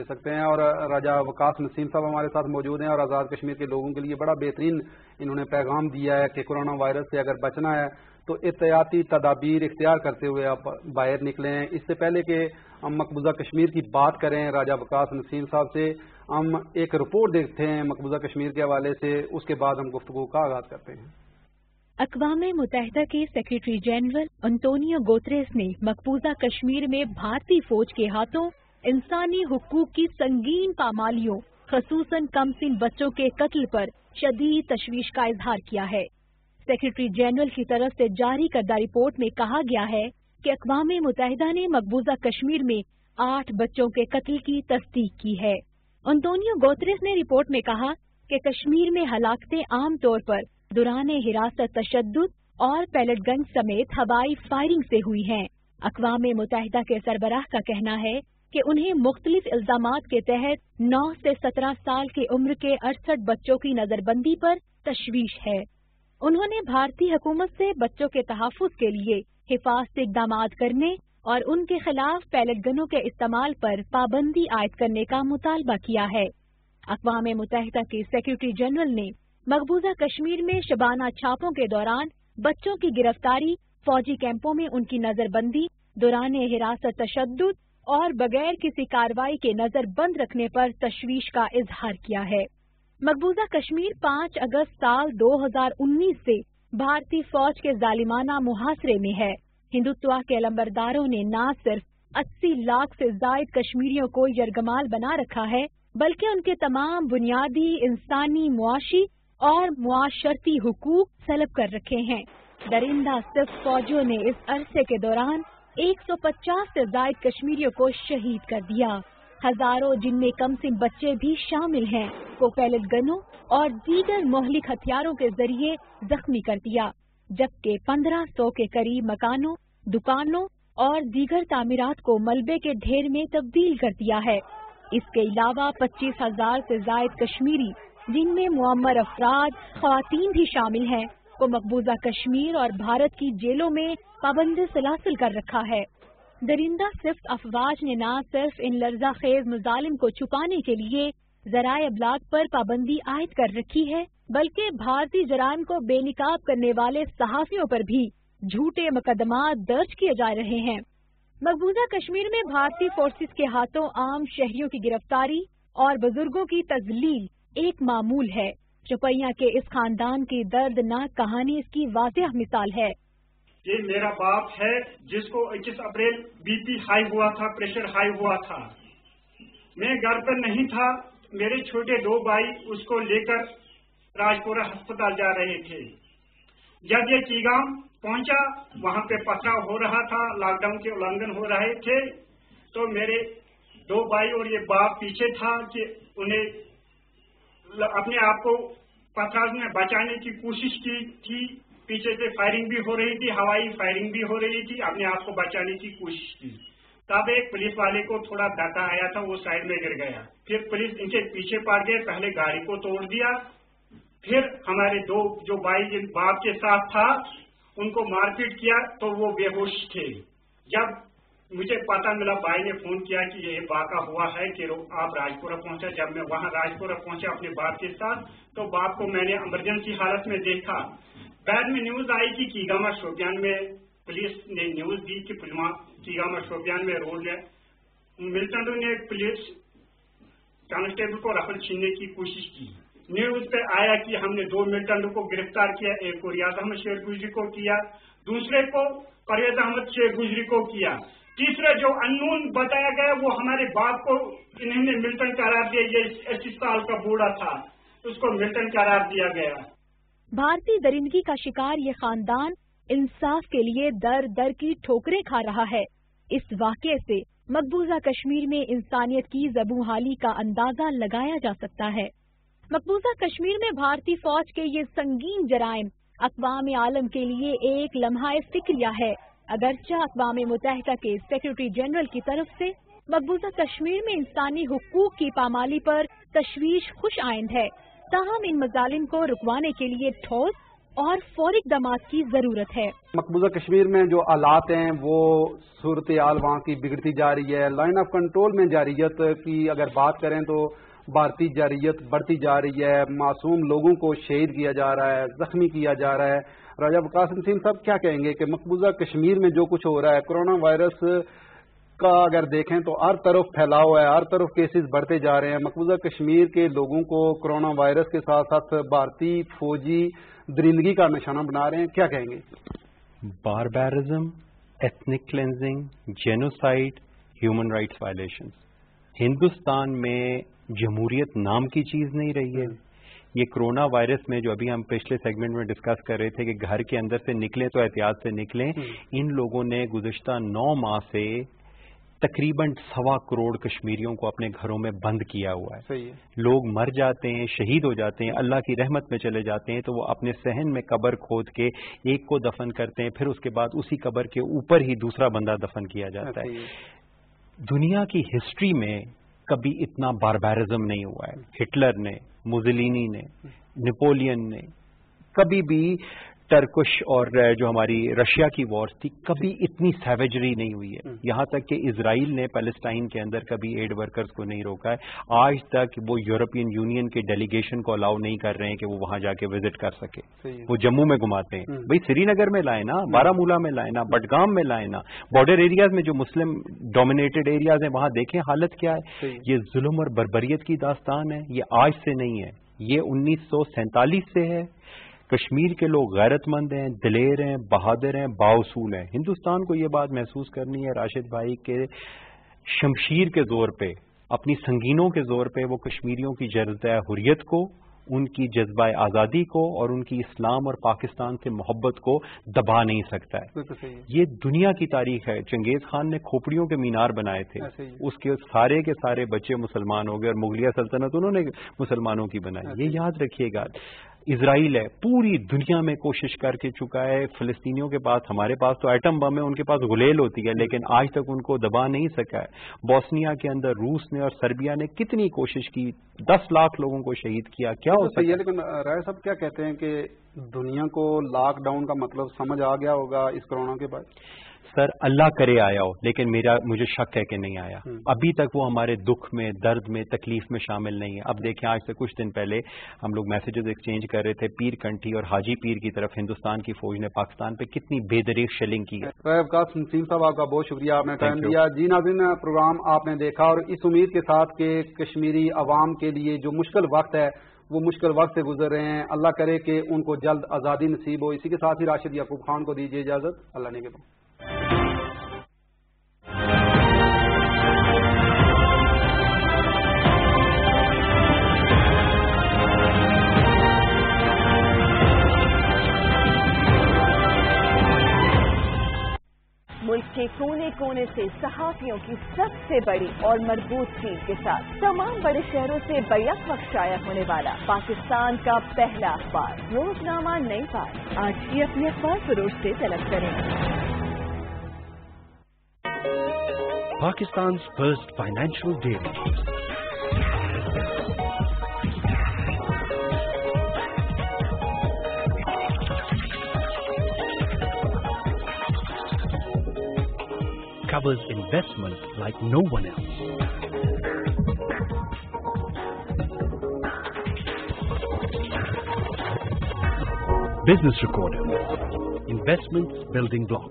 सकते हैं। और राजा वकास नसीम साहब हमारे साथ मौजूद हैं और आज़ाद कश्मीर के लोगों के लिए बड़ा बेहतरीन इन्होंने पैगाम दिया है कि कोरोना वायरस से अगर बचना है तो एहतियाती तदाबीर इख्तियार करते हुए आप बाहर निकलें। इससे पहले कि हम मकबूजा कश्मीर की बात करें राजा वकास नसीम साहब से, हम एक रिपोर्ट देखते हैं मकबूजा कश्मीर के हवाले से, उसके बाद हम गुफ्तगू का आगाज करते हैं। अक़वाम मुत्तहिदा के सेक्रेटरी जनरल अंतोनियो गुतेरेस ने मकबूजा कश्मीर में भारतीय फौज के हाथों इंसानी हुकूक की संगीन पामालियों, खसूसन कमसिन बच्चों के कत्ल पर शदीद तशवीश का इजहार किया है। सेक्रेटरी जनरल की तरफ से जारी करदा रिपोर्ट में कहा गया है कि अक़वाम मुत्तहिदा ने मकबूजा कश्मीर में 8 बच्चों के कत्ल की तस्दीक की है। अंतोनियो गुतेरेस ने रिपोर्ट में कहा कि कश्मीर में हलाकतें आम तौर पर दुराने हिरासत तशद्दुद और पैलेट गन समेत हवाई फायरिंग से हुई हैं। अक़वाम मुत्तहिदा के सरबराह का कहना है कि उन्हें मुख्तलिफ इल्जामात के तहत 9 से 17 साल की उम्र के 68 बच्चों की नजरबंदी पर तशवीश है। उन्होंने भारतीय हुकूमत से बच्चों के तहफ़्फ़ुज़ के लिए हिफाजती इक़दाम करने और उनके खिलाफ पैलेट गनों के इस्तेमाल पर पाबंदी आयद करने का मुतालबा किया है। अक़वाम मुत्तहिदा के सेक्रेटरी जनरल ने मकबूजा कश्मीर में शबाना छापों के दौरान बच्चों की गिरफ्तारी, फौजी कैंपों में उनकी नजरबंदी, दौराने हिरासत तशद्दुद और बगैर किसी कार्रवाई के नजर बंद रखने पर तशवीश का इजहार किया है। मकबूजा कश्मीर 5 अगस्त साल 2019 से भारतीय फौज के जालिमाना मुहासरे में है। हिंदुत्व के अलंबरदारों ने न सिर्फ 80 लाख से जायद कश्मीरियों को यरगमाल बना रखा है, बल्कि उनके तमाम बुनियादी इंसानी, मुआशी और मुआशरती हुकूक सलब कर रखे हैं। दरिंदा सिर्फ फौजियों ने इस अरसे के दौरान 150 से जायद कश्मीरियों को शहीद कर दिया। हजारों, जिनमें कमसिन बच्चे भी शामिल हैं, को पैलेट गनों और दीगर मोहलिक हथियारों के जरिए जख्मी कर दिया, जबकि 1500 के करीब मकानों, दुकानों और दीगर तामीरात को मलबे के ढेर में तब्दील कर दिया है। इसके अलावा 25,000 से जायद कश्मीरी, जिनमें मुअम्मर अफराद, ख़वातीन भी शामिल हैं, को मकबूजा कश्मीर और भारत की जेलों में पाबंदी सलासिल कर रखा है। दरिंदा सिफ्त अफवाज ने न सिर्फ इन लर्जा खेज मुजालिम को छुपाने के लिए ज़राए अबलाग पर पाबंदी आयद कर रखी है, बल्कि भारतीय जराइम को बेनिकाब करने वाले सहाफियों पर भी झूठे मुकदमात दर्ज किए जा रहे हैं। मकबूजा कश्मीर में भारतीय फोर्सेस के हाथों आम शहरियों की गिरफ्तारी और बुजुर्गों की तजलील एक मामूल है। चौपैया के इस खानदान की दर्दनाक कहानी इसकी वाज़ेह मिसाल है। ये मेरा बाप है जिसको 21 अप्रैल बीपी हाई हुआ था, प्रेशर हाई हुआ था। मैं घर पर नहीं था, मेरे छोटे 2 भाई उसको लेकर राजपुरा अस्पताल जा रहे थे। जब ये चीगाम पहुंचा, वहां पे पथराव हो रहा था, लॉकडाउन के उल्लंघन हो रहे थे, तो मेरे 2 भाई और ये बाप पीछे था कि उन्हें अपने आप को पथराव में बचाने की कोशिश की थी। पीछे से फायरिंग भी हो रही थी, हवाई फायरिंग भी हो रही थी, अपने आप को बचाने की कोशिश की। तब एक पुलिस वाले को थोड़ा धक्का आया था, वो साइड में गिर गया। फिर पुलिस इनके पीछे पड़ गए, पहले गाड़ी को तोड़ दिया, फिर हमारे 2 जो भाई बाप के साथ था उनको मारपीट किया तो वो बेहोश थे। जब मुझे पता मिला, भाई ने फोन किया कि ये वाक़ा हुआ है कि आप राजपुरा पहुंचा। जब मैं वहां राजपुरा पहुंचा अपने बाप के साथ, तो बाप को मैंने इमरजेंसी हालत में देखा। बाद में न्यूज आई कि कीगामा शोपियान में पुलिस ने न्यूज दी कि कीगामा शोपियान में रोड मिल्टन ने पुलिस कांस्टेबल को राइफल छीनने की कोशिश की। न्यूज पे आया कि हमने 2 मिल्टन को गिरफ्तार किया, एक को रियाज अहमद शेर गुजरी को किया, दूसरे को परवेज अहमद शेर गुजरी को किया, तीसरा जो अननोन बताया गया वो हमारे बाप को इन्होंने मिल्टन करार दिया। ये 80 साल का बूढ़ा था, उसको मिल्टन करार दिया गया। भारतीय दरिंदगी का शिकार ये खानदान इंसाफ के लिए दर दर की ठोकरें खा रहा है। इस वाक़ये से मकबूजा कश्मीर में इंसानियत की ज़बूहाली का अंदाजा लगाया जा सकता है। मकबूजा कश्मीर में भारतीय फौज के ये संगीन जराइम अक़वाम आलम के लिए एक लम्हा फ़िक्रिया है। अगरचे अक़वाम मुत्तहिदा के सेक्रेटरी जनरल की तरफ से मकबूजा कश्मीर में इंसानी हुकूक की पामाली पर तशवीश खुश आइंद है, ताहम इन मजालिम को रुकवाने के लिए ठोस और फौरी इक़दामात की जरूरत है। मकबूजा कश्मीर में जो हालात हैं वो सूरत हाल वहाँ की बिगड़ती जा रही है। लाइन ऑफ कंट्रोल में जारियत की अगर बात करें तो भारतीय जारियत बढ़ती जा रही है, मासूम लोगों को शहीद किया जा रहा है, जख्मी किया जा रहा है। राजा वकास नसीम साहब क्या कहेंगे कि मकबूजा कश्मीर में जो कुछ हो रहा है, कोरोना वायरस का अगर देखें तो हर तरफ फैलाव है, हर तरफ केसेस बढ़ते जा रहे हैं। मकबूजा कश्मीर के लोगों को कोरोना वायरस के साथ साथ भारतीय फौजी दरिंदगी का निशाना बना रहे हैं, क्या कहेंगे? Barbarism, ethnic cleansing, genocide, human rights violations. Hindustan में जमहूरियत नाम की चीज नहीं रही है। ये कोरोना वायरस में जो अभी हम पिछले सेगमेंट में डिस्कस कर रहे थे कि घर के अंदर से निकले तो एहतियात से निकलें, इन लोगों ने गुज़िश्ता 9 माह से तकरीबन 1.25 करोड़ कश्मीरियों को अपने घरों में बंद किया हुआ है। सही है। लोग मर जाते हैं, शहीद हो जाते हैं, अल्लाह की रहमत में चले जाते हैं, तो वो अपने सहन में कब्र खोद के एक को दफन करते हैं, फिर उसके बाद उसी कब्र के ऊपर ही दूसरा बंदा दफन किया जाता है। दुनिया की हिस्ट्री में कभी इतना बारबैरिज्म नहीं हुआ है। हिटलर ने, मुसोलिनी ने, नेपोलियन ने, कभी भी टर्किश और जो हमारी रशिया की वॉर्स थी, कभी इतनी सैवेजरी नहीं हुई है। यहाँ तक कि इजराइल ने पैलेस्टाइन के अंदर कभी एड वर्कर्स को नहीं रोका है। आज तक वो यूरोपियन यूनियन के डेलीगेशन को अलाउ नहीं कर रहे हैं कि वो वहां जाके विजिट कर सके। वो जम्मू में घुमाते हैं, भाई श्रीनगर में लाए ना, बारामूला में लाए ना, बडगाम में लाए ना, बॉर्डर एरियाज में जो मुस्लिम डोमिनेटेड एरियाज हैं वहां देखें हालत क्या है। ये जुल्म और बर्बरियत की दास्तान है, ये आज से नहीं है, ये 1947 से है। कश्मीर के लोग गैरतमंद हैं, दिलेर हैं, बहादुर हैं, बाउसूल हैं। हिंदुस्तान को ये बात महसूस करनी है राशिद भाई के शमशीर के जोर पे, अपनी संगीनों के जोर पे वो कश्मीरियों की जज्बा हुर्रियत को, उनकी जज्बा आज़ादी को और उनकी इस्लाम और पाकिस्तान से मोहब्बत को दबा नहीं सकता है। ये दुनिया की तारीख है। चंगेज खान ने खोपड़ियों के मीनार बनाए थे, उसके सारे के सारे बच्चे मुसलमान हो गए और मुगलिया सल्तनत उन्होंने मुसलमानों की बनाई। ये याद रखिएगा। इजराइल है, पूरी दुनिया में कोशिश करके चुका है। फिलिस्तीनियों के पास, हमारे पास तो एटम बम है, उनके पास गुलेल होती है, लेकिन आज तक उनको दबा नहीं सका है। बोस्निया के अंदर रूस ने और सर्बिया ने कितनी कोशिश की, 10 लाख लोगों को शहीद किया, क्या हो सका? लेकिन राय साहब क्या कहते हैं कि दुनिया को लॉकडाउन का मतलब समझ आ गया होगा इस कोरोना के बाद? सर अल्लाह करे आया हो, लेकिन मुझे शक है कि नहीं आया। अभी तक वो हमारे दुख में, दर्द में, तकलीफ में शामिल नहीं है। अब देखें, आज से कुछ दिन पहले हम लोग मैसेजेस एक्सचेंज कर रहे थे, पीर कंठी और हाजी पीर की तरफ हिंदुस्तान की फौज ने पाकिस्तान पे कितनी बेदरीग शेलिंग की है। वकास नसीम साहब, आपका बहुत शुक्रिया, आपने टाइम दिया। जी नाज़रीन, प्रोग्राम आपने देखा और इस उम्मीद के साथ कि कश्मीरी अवाम के लिए जो मुश्किल वक्त है वो मुश्किल वक्त से गुजर रहे हैं, अल्लाह करे कि उनको जल्द आज़ादी नसीब हो। इसी के साथ ही राशिद याकूब खान को दीजिए इजाजत। अल्लाह ने के मुल्क के कोने कोने से सहाफियों की सबसे बड़ी और मजबूत टीम के साथ तमाम बड़े शहरों से बैक वक्त शाया होने वाला पाकिस्तान का पहला अखबार रोजनामा नई बात। आज ही अपने अखबार फरोश से तलब करें। Pakistan's first financial daily. covers investment like no one else. Business Recorder, investments building block.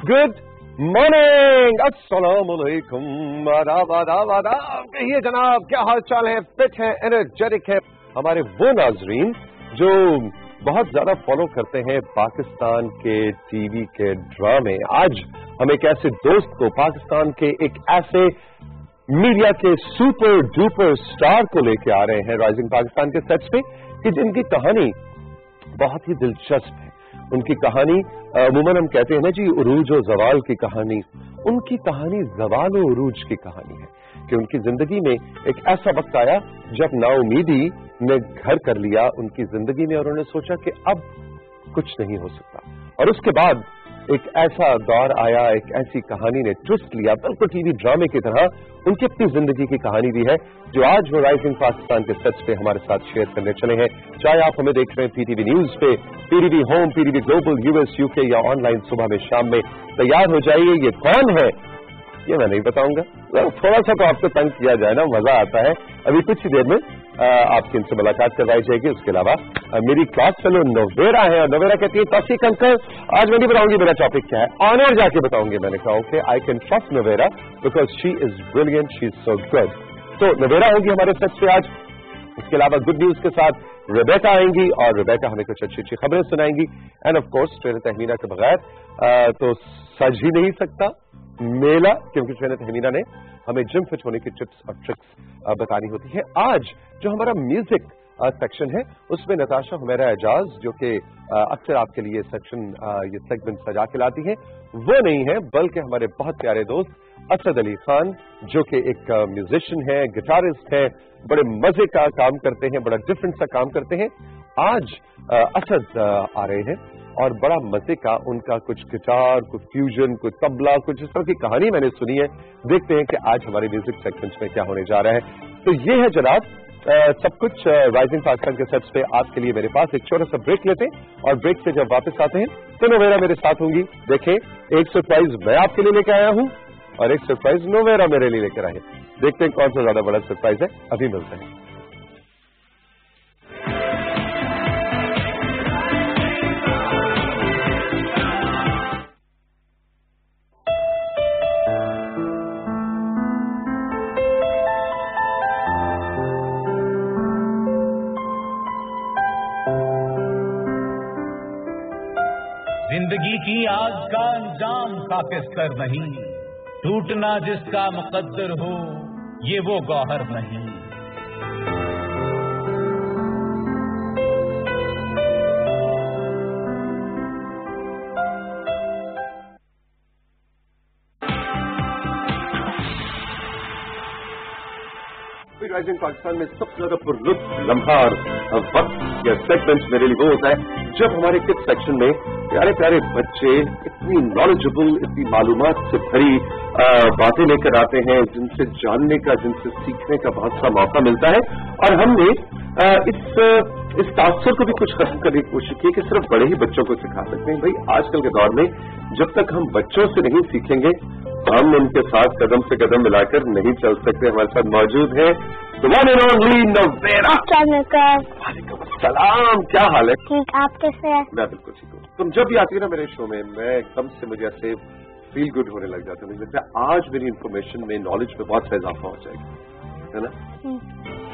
Good morning, अस्सलाम वालेकुम, आदाब आदाब आदाब। कहिए जनाब, क्या हाल चाल है? फिट है, एनर्जेटिक है हमारे वो नाजरीन जो बहुत ज्यादा फॉलो करते हैं पाकिस्तान के टीवी के ड्रामे। आज हम एक ऐसे दोस्त को, पाकिस्तान के एक ऐसे मीडिया के सुपर डुपर स्टार को लेके आ रहे हैं राइजिंग पाकिस्तान के सेट्स पे, कि जिनकी कहानी बहुत ही दिलचस्प है। उनकी कहानी अमूमन हम कहते हैं ना जी, उरूज और जवाल की कहानी। उनकी कहानी जवाल और उरूज की कहानी है कि उनकी जिंदगी में एक ऐसा वक्त आया जब नाउमीदी ने घर कर लिया उनकी जिंदगी में, और उन्होंने सोचा कि अब कुछ नहीं हो सकता। और उसके बाद एक ऐसा दौर आया, एक ऐसी कहानी ने ट्विस्ट लिया, बिल्कुल टीवी ड्रामे की तरह। उनकी अपनी जिंदगी की कहानी भी है जो आज वो राइजिंग पाकिस्तान के सच पे हमारे साथ शेयर करने चले हैं। चाहे आप हमें देख रहे हैं पीटीवी न्यूज पे, PTV home, PTV global, US, UK या ऑनलाइन, सुबह में शाम में तैयार हो जाइए। ये कौन है ये मैं नहीं बताऊंगा, थोड़ा सा तो आपको तंग किया जाए ना, मजा आता है। अभी कुछ ही देर में आपकी इनसे मुलाकात करवाई जाएगी। उसके अलावा मेरी क्लास फेलो नोवेरा है, और नोवेरा कहती है तौसीक अंकल आज मैं नहीं बताऊंगी मेरा टॉपिक क्या है, ऑनर जाके बताऊंगी। मैंने कहा okay, I can trust Novera because she is brilliant, she is so good. तो नोवेरा होगी हमारे सच पे आज। इसके अलावा गुड न्यूज के साथ रेबेका आएंगी, और रेबेका हमें कुछ अच्छी अच्छी खबरें सुनाएंगी। And of course trainer Tahmina के बगैर तो सज ही नहीं सकता मेला, क्योंकि ट्रेनर तहमीना ने हमें जिम फिट होने की टिप्स और ट्रिक्स बतानी होती है। आज जो हमारा म्यूजिक सेक्शन है उसमें नताशा हुमैरा एजाज, जो कि अक्सर आपके लिए सेक्शन ये सेगमेंट सजा के लाती है, वो नहीं है, बल्कि हमारे बहुत प्यारे दोस्त असद अली खान, जो कि एक म्यूजिशियन है, गिटारिस्ट है, बड़े मजे का काम करते हैं, बड़ा डिफरेंट सा काम करते हैं। आज असद आ रहे हैं और बड़ा मजे का उनका कुछ गिटार, कुछ फ्यूजन, कुछ तबला, कुछ इस तरह की कहानी मैंने सुनी है। देखते हैं कि आज हमारे म्यूजिक सेक्शंस में क्या होने जा रहा है। तो ये है जनाब सब कुछ राइजिंग पाकिस्तान के सेट्स पे आपके लिए मेरे पास। एक छोटा सा ब्रेक लेते हैं, और ब्रेक से जब वापस आते हैं तो नोवेरा मेरे साथ होंगी। देखें, एक सरप्राइज मैं आपके लिए लेकर आया हूं और एक सरप्राइज नोवेरा मेरे लिए लेकर आए। देखते हैं कौन सा ज्यादा बड़ा सरप्राइज है, अभी मिलते हैं। जिंदगी की आग का अंजाम खाकिस्तर नहीं, टूटना जिसका मुकद्दर हो ये वो गौहर नहीं। राइजिंग पाकिस्तान में सबसे ज्यादा पुरलुत्फ लम्हा और वक्त या सेगमेंट मेरे लिए वो होता है जब हमारे किड सेक्शन में प्यारे प्यारे बच्चे इतनी नॉलेजेबल, इतनी मालूमात से भरी बातें लेकर आते हैं, जिनसे जानने का, जिनसे सीखने का बहुत सा मौका मिलता है। और हमने इस तासुर को भी कुछ खत्म करने की कोशिश की कि सिर्फ बड़े ही बच्चों को सिखा सकते हैं। भाई आजकल के दौर में जब तक हम बच्चों से नहीं सीखेंगे हम उनके साथ कदम से कदम मिलाकर नहीं चल सकते। हमारे साथ मौजूद है the one and only Novera. वालेकुम सलाम, क्या हाल है? ठीक, आप कैसे हैं? मैं बिल्कुल ठीक हूँ। तुम जब भी आती हो ना मेरे शो में, मैं एकदम से मुझे ऐसे फील गुड होने लग जाता है। मुझे लगता है आज मेरी इन्फॉर्मेशन में, नॉलेज में बहुत सा इजाफा हो जाएगा। है ना?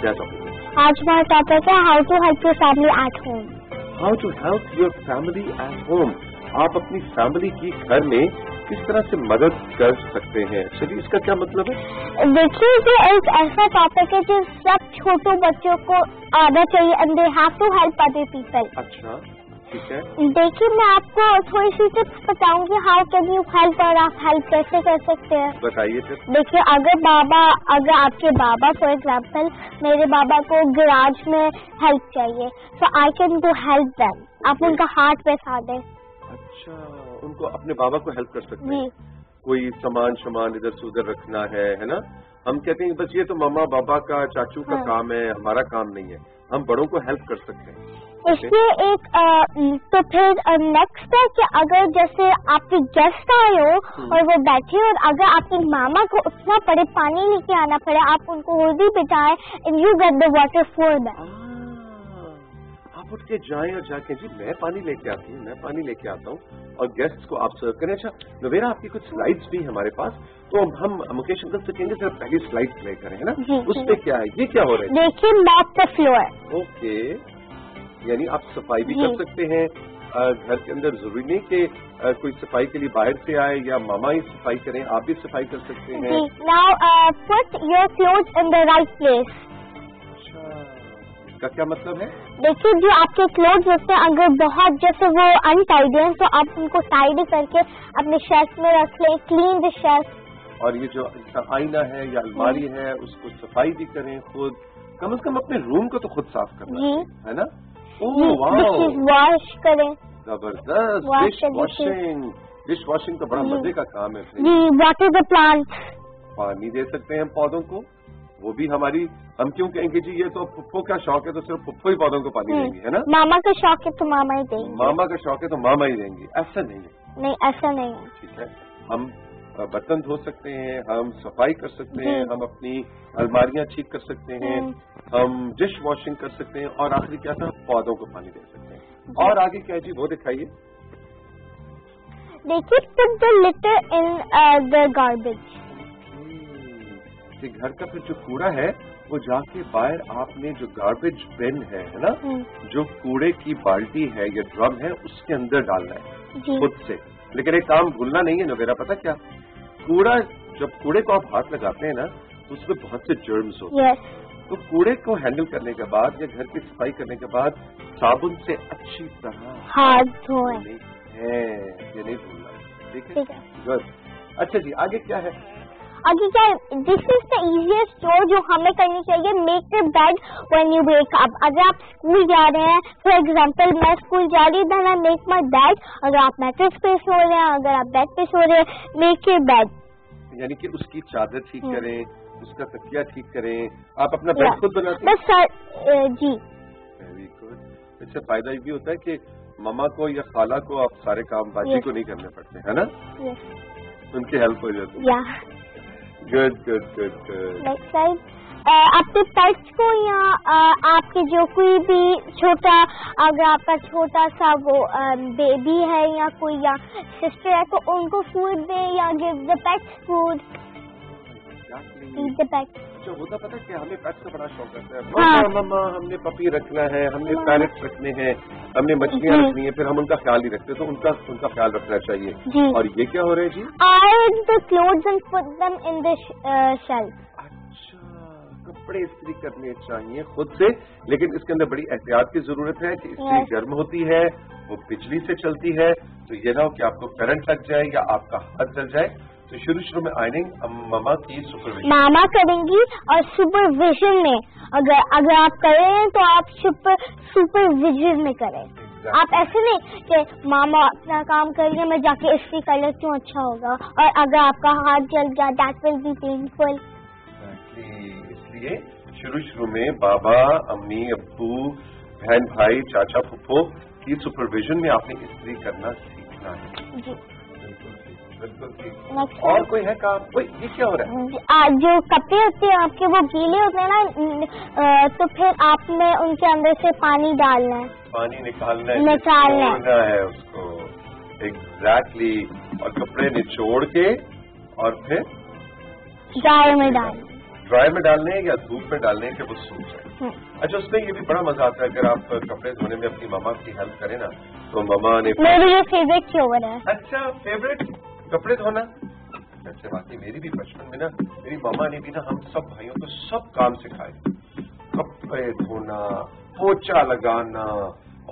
क्या टॉपिक? आज हमारा टॉपिक है how to help your family at home. How to help your family at home. आप अपनी फैमिली की घर में किस तरह से मदद कर सकते हैं? चलिए, इसका क्या मतलब है? देखिए, ये एक ऐसा टॉपिक है जो सब छोटे बच्चों को आना चाहिए and they have to help other people. अच्छा, ठीक है। देखिए, मैं आपको थोड़ी सी टिप्स बताऊंगी हाउ कैन यू हेल्प, और आप हेल्प कैसे कर सकते हैं। बताइए टिप्स। देखिए, अगर आपके बाबा फॉर एग्जाम्पल, मेरे बाबा को गैराज में हेल्प चाहिए, so I can do help them. आप उनका हाथ बैठा दें। अच्छा, उनको अपने बाबा को हेल्प कर सकते हैं। कोई सामान इधर से उधर रखना है ना? हम कहते हैं बस ये तो मामा बाबा का चाचू का काम है, हमारा काम नहीं है। हम बड़ों को हेल्प कर सकते हैं। इसलिए एक तो फिर नेक्स्ट है कि अगर जैसे आपके गेस्ट आए हो और वो बैठे, और अगर आपके मामा को उठना पड़े, पानी लेके आना पड़े, आप उनको वो भी बिठाएं and you get the water for them. आप उठ के जाएं और जाके जी मैं पानी लेके आती हूँ, मैं पानी लेके आता हूँ, और गेस्ट को आप सर्व करें। अच्छा नवेरा, आपकी कुछ स्लाइड्स भी हमारे पास, तो हम मुकेश अंकल से कहेंगे सर पहली स्लाइड प्ले करें, है ना? उस पे क्या है, ये क्या हो रहा है? देखिए, मॉप द फ्लोर। ओके, यानी आप सफाई भी कर सकते हैं घर के अंदर। जरूरी नहीं कि कोई सफाई के लिए बाहर से आए या मामा ही सफाई करें, आप भी सफाई कर सकते हैं। Now put your clothes in the right place. इसका क्या मतलब है? देखिए, जो आपके क्लोथ्स होते हैं, अगर बहुत जैसे वो अनटाइडी हैं तो आप उनको टाइडी करके अपने शेल्फ में रख लें, क्लीन द शेल्फ। और ये जो आईना है या अलमारी है, उसको सफाई भी करें खुद। कम से कम अपने रूम को तो खुद साफ करना है ना? वॉश करें। जबरदस्त। डिश वॉशिंग तो बड़ा मजे का काम है। Water the plant. पानी दे सकते हैं हम पौधों को, वो भी हमारी, हम क्यों कहेंगे जी ये तो पुप्पो का शौक है तो सिर्फ पुप्पो ही पौधों को पानी देंगे, है ना? मामा का शौक है तो मामा ही देंगे। मामा का शौक है तो मामा ही देंगे, ऐसा नहीं है। नहीं, ऐसा नहीं है। ठीक है, हम बर्तन धो सकते हैं, हम सफाई कर सकते हैं, हम अपनी अलमारियां ठीक कर सकते हैं, हम डिश वॉशिंग कर सकते हैं, और आखिरी क्या था, पौधों को पानी दे सकते हैं। और आगे क्या है जी, वो दिखाइए। देखिए, put the litre in the garbage. घर का फिर जो कूड़ा है वो जाके बाहर आपने जो गार्बेज बिन है ना, जो कूड़े की बाल्टी है या ड्रम है, उसके अंदर डालना है खुद से। लेकिन एक काम भूलना नहीं है नवेरा, पता क्या, कूड़ा जब कूड़े को आप हाथ लगाते हैं ना तो उसमें बहुत से जर्म्स होते हैं। तो कूड़े को हैंडल करने के बाद या घर की सफाई करने के बाद साबुन से अच्छी तरह हाथ धोएं। ये नहीं भूलना, ठीक है? गुड। अच्छा जी, आगे क्या है? आगे क्या, दिस इज द इजीएस्ट चोर जो हमें करनी चाहिए, make the bed when you wake up. अगर आप स्कूल जा रहे हैं, फॉर एग्जांपल मैं स्कूल जा रही हूँ, then I make my bed. अगर आप मैट्रेस पे सो रहे हैं, अगर आप बेड पे सो रहे हैं, मेक योर बेड। यानी कि उसकी चादर ठीक करें, उसका तकिया ठीक करें, आप अपना बेड खुद बनाते हैं? बस सर जी। Very good. इससे फायदा ये भी होता है कि मामा को या खाला को आप सारे काम बाजी को नहीं करने पड़ते, है ना? उनकी हेल्प हो जाती है। Good good good good. Next side, आपके पेट्स को या आपके जो कोई भी छोटा, अगर आपका छोटा सा वो बेबी है या कोई या सिस्टर है, तो उनको फूड दें या give the pets food. Eat the pets. जो होता पता है कि हमें पेट्स का बड़ा शौक रहता है। मम्मा हमने पपी रखना है, हमने पैरेट्स रखने हैं, हमने मछलियाँ रखनी है, फिर हम उनका ख्याल नहीं रखते, तो उनका ख्याल रखना चाहिए। और ये क्या हो रहा है जी? Iron the clothes and put them in the shelf। अच्छा, कपड़े इस्त्री करने चाहिए खुद से, लेकिन इसके अंदर बड़ी एहतियात की जरूरत है कि इस्त्री गर्म होती है, वो बिजली से चलती है, तो ये ना हो कि आपको करंट लग जाए या आपका हाथ जल जाए। तो शुरू में आयरनिंग मामा की सुपरविजन, मामा करेंगी, और सुपरविजन में अगर आप कर रहे हैं तो आप सुपरविजन में करें। आप ऐसे नहीं कि मामा अपना काम करिए, मैं जाके इस्त्री कर लेती हूँ, अच्छा होगा, और अगर आपका हाथ जल गया दैट विल बी पेनफुल। इसलिए शुरू में बाबा, अम्मी, अब्बू, बहन, भाई, चाचा, फुफ्फो की सुपरविजन में आपने इस्त्री करना सीखना है जी। और कोई है काम? कोई ये क्या हो रहा है? जो कपड़े होते हैं आपके वो गीले होते हैं ना, तो फिर आपने उनके अंदर से पानी डालना है, पानी निकालना है उसको। एग्जैक्टली। और कपड़े निचोड़ के और फिर ड्रायर में डालना। ड्रायर में डालने हैं या धूप में डालने हैं कि वो सूख जाए। अच्छा, उसमें ये भी बड़ा मजा आता है अगर आप कपड़े धोने में अपनी मामा की हेल्प करें ना, तो मामा ने मेरी फेवरेट शोवर है। अच्छा, फेवरेट कपड़े धोना। अच्छा बात है, मेरी भी बचपन में ना मेरी मामा ने भी ना हम सब भाइयों को सब काम सिखाए, कपड़े धोना, पोछा लगाना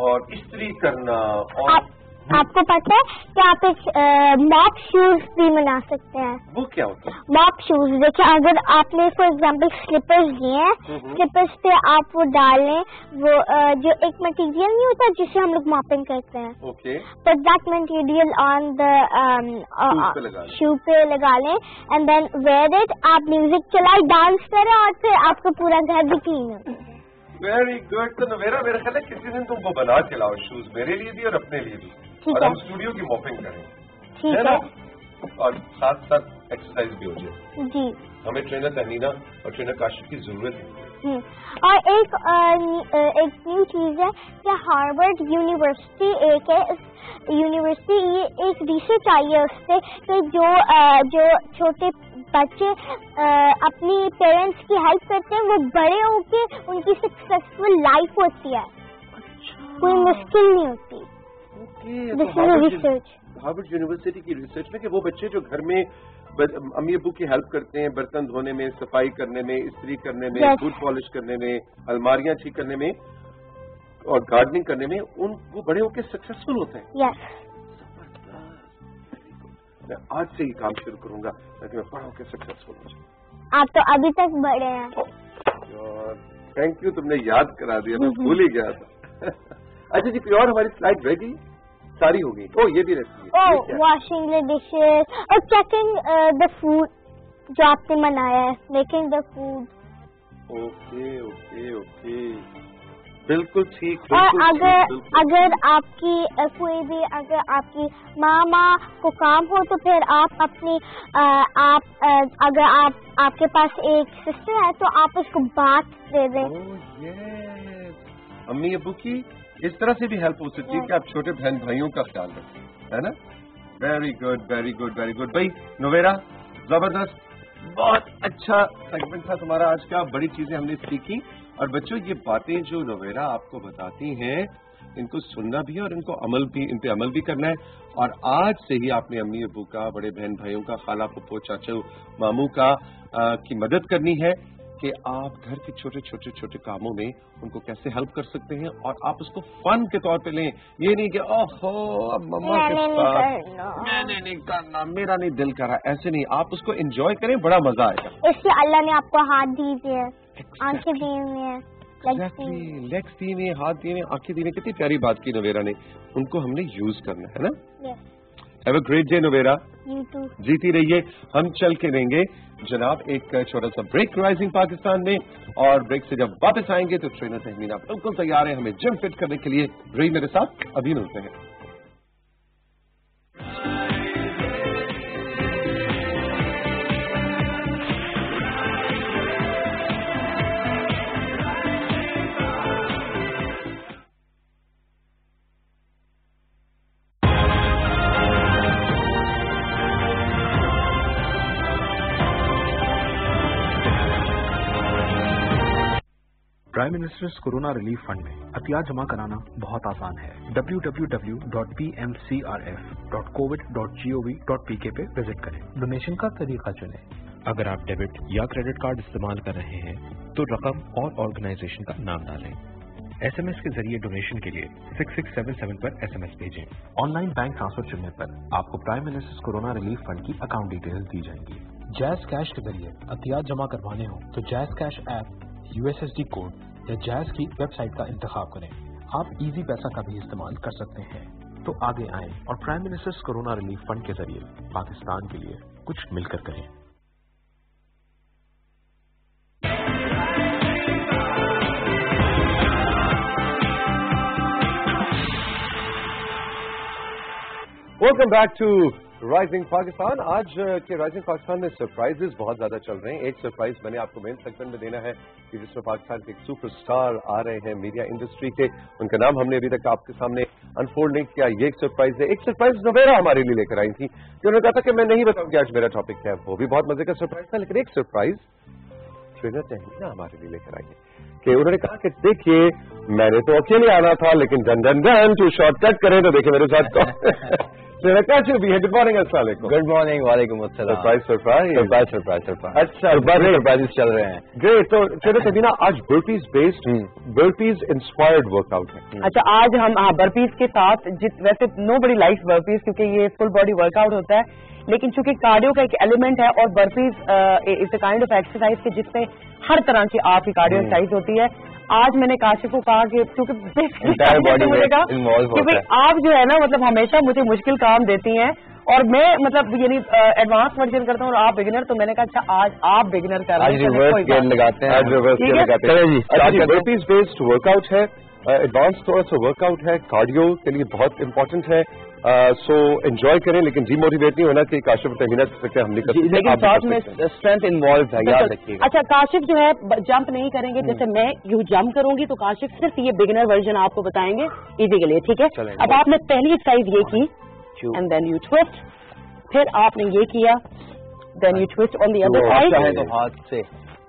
और इस्त्री करना। और आपको पता है कि आप एक मॉप शूज भी बना सकते हैं। वो क्या होता है? मॉप शूज देखिए, अगर आपने फॉर एग्जांपल स्लीपर्स लिए हैं, स्लीपर्स पे आप वो डालें, वो जो एक मटेरियल नहीं होता जिससे हम लोग मॉपिंग करते हैं, ओके, तो that material on the shoe पे लगा लें एंड देन वेयर इट, आप म्यूजिक चलाए, डांस करें और फिर आपका पूरा घर भी क्लीन हो। Very good. तो मेरा ख्याल है किसी दिन तुमको बना के लाओ शूज, मेरे लिए भी और अपने लिए भी, और हम स्टूडियो की मॉपिंग करें, ठीक है, और साथ साथ एक्सरसाइज भी हो जाए। जी, हमें ट्रेनर तहनीना और ट्रेनर काशिफ की जरूरत है। और एक न्यू चीज है कि हार्वर्ड यूनिवर्सिटी एक है, यूनिवर्सिटी ये एक रिसर्च आई है उससे कि जो छोटे बच्चे अपनी पेरेंट्स की हेल्प करते हैं वो बड़े होके उनकी सक्सेसफुल लाइफ होती है, कोई मुश्किल नहीं होती। रिसर्च हार्वर्ड यूनिवर्सिटी की रिसर्च में कि वो बच्चे जो घर में अम्मी अब्बू की हेल्प करते हैं, बर्तन धोने में, सफाई करने में, इस्त्री करने में, दूध पॉलिश करने में, अलमारियां ठीक करने में और गार्डनिंग करने में, वो बड़े होकर सक्सेसफुल होते हैं। मैं आज से ही काम शुरू करूंगा ताकि मैं बड़ा होकर सक्सेसफुल हो जाऊं। आप तो अभी तक बड़े हैं। थैंक यू, तुमने याद करा दिया, मैं भूल ही गया था। अच्छा जी, प्योर हमारी स्लाइड रह गई, सारी हो गई। ये भी रहती है। वॉशिंग द डिशेज और चेकिंग द फूड जो आपने बनाया है, making the food. Okay okay okay, बिल्कुल ठीक। और अगर आपकी कोई भी अगर आपकी मामा को काम हो तो फिर आप अपनी अगर आपके पास एक सिस्टर है तो आप उसको बात दे दें। अम्मी अब्बू की इस तरह से भी हेल्प हो सकती है कि आप छोटे बहन भाइयों का ख्याल रखें, है ना। Very good very good very good. भाई नोवेरा, जबरदस्त, बहुत अच्छा सेगमेंट था तुम्हारा आज का, बड़ी चीजें हमने सीखी। और बच्चों, ये बातें जो नोवेरा आपको बताती हैं इनको सुनना भी है और इन पे अमल भी करना है। और आज से ही आपने अम्मी अब्बू का, बड़े बहन भाइयों का, खाला फुप्पो चाचू मामू का की मदद करनी है कि आप घर के छोटे छोटे छोटे कामों में उनको कैसे हेल्प कर सकते हैं, और आप उसको फन के तौर पे लें। ये नहीं कि ओहो अब मम्मा के साथ मैंने नहीं करना, मेरा नहीं दिल कर रहा, ऐसे नहीं, आप उसको एंजॉय करें, बड़ा मजा आएगा। इसलिए अल्लाह ने आपको हाथ दी है, आंखें दी हुई हैं, लेग्स दी हुई, हाथ दिए हुए, आंखें दी हुई। कितनी प्यारी बात की नोवेरा ने, उनको हमने यूज करना है ना। Have a great day Novera, जीती रहिए। हम चल के देंगे जनाब एक छोटा सा ब्रेक राइजिंग पाकिस्तान में, और ब्रेक से जब वापस आएंगे तो ट्रेनर तहमीना बिल्कुल तैयार है हमें जिम फिट करने के लिए। रही मेरे साथ, अभी मिलते हैं। Prime ministers corona relief fund में अतिया जमा कराना बहुत आसान है। www.pmcrf.covid.gov.pk पे विजिट करें। डोनेशन का तरीका चुनें। अगर आप डेबिट या क्रेडिट कार्ड इस्तेमाल कर रहे हैं तो रकम और ऑर्गेनाइजेशन का नाम डालें। SMS के जरिए डोनेशन के लिए 6677 पर SMS भेजें। ऑनलाइन बैंक ट्रांसफर चुनने पर आपको prime ministers corona relief fund की अकाउंट डिटेल्स दी जाएंगी। जैज़ कैश के जरिए अतियात जमा करवाने हो तो jazz cash app, USSD code या जैज़ की वेबसाइट का इंतखाब करें। आप इजी पैसा का भी इस्तेमाल कर सकते हैं। तो आगे आएं और prime ministers corona relief fund के जरिए पाकिस्तान के लिए कुछ मिलकर करें। Welcome back to rising Pakistan. आज के राइजिंग पाकिस्तान में सरप्राइजेस बहुत ज्यादा चल रहे हैं। एक सरप्राइज मैंने आपको मेन सेगमेंट में देना है कि जिसमें पाकिस्तान के एक सुपरस्टार आ रहे हैं मीडिया इंडस्ट्री के, उनका नाम हमने अभी तक आपके सामने अनफोल्ड नहीं किया। ये एक सरप्राइज है। एक सरप्राइज नोवेरा हमारे लिए लेकर आई थी, जिन्होंने कहा था कि मैं नहीं बताऊंगी आज मेरा टॉपिक क्या है। वो भी बहुत मजे का सरप्राइज था। लेकिन एक सरप्राइज ट्रेनर तहमीना हमारे लिए लेकर आई है कि उन्होंने कहा कि देखिए मैंने तो अकेले आना था, लेकिन done done done to shortcut करें तो देखिए मेरे साथ ट्रेनर कैसे भी है। गुड मॉर्निंग, अस्सलाम वालेकुम। गुड मॉर्निंग, वालेकुम अस्सलाम। सरप्राइज अच्छा, सरप्राइजेस चल रहे हैं। ग्रेट। तो ट्रेनर तहमीना आज burpees based burpees inspired workout है। अच्छा, आज हम बर्पीज के साथ वैसे नो बड़ी लाइक्स बर्पीज क्योंकि ये फुल बॉडी वर्कआउट होता है, लेकिन चूंकि कार्डियो का एक एलिमेंट है और burpees is the kind of exercise के जिसमें हर तरह की आपकी कार्डियो एक्सरसाइज होती है। आज मैंने काशिफ को कहा कि क्योंकि मुझे कहा कि भाई आप जो है ना मतलब हमेशा मुझे मुश्किल काम देती हैं और मैं मतलब यानी एडवांस वर्जन करता हूँ और आप बिगिनर, तो मैंने कहा अच्छा आज आप बिगिनर कर रहे हैं, रिवर्स गेयर लगाते हैं, आज रिवर्स गेयर लगाते हैं। बर्पीज बेस्ड वर्कआउट है, एडवांस थोड़ा सा वर्कआउट है, कार्डियो के लिए बहुत इंपॉर्टेंट है। सो एंजॉय करें, लेकिन डिमोटिवेट नहीं होना कि काशिफ तहमीना कर सकते हम नहीं कर सकते, लेकिन साथ में स्ट्रेंथ इन्वॉल्व है, याद रखिएगा। अच्छा, काशिफ जो है जंप नहीं करेंगे, जैसे मैं यू जंप करूंगी तो काशिफ सिर्फ ये बिगिनर वर्जन आपको बताएंगे इजी के लिए, ठीक है। अब आपने पहली एक्सरसाइज ये की एंड देन यू ट्विस्ट, फिर आपने ये किया then you twist on the other side, तो हाथ से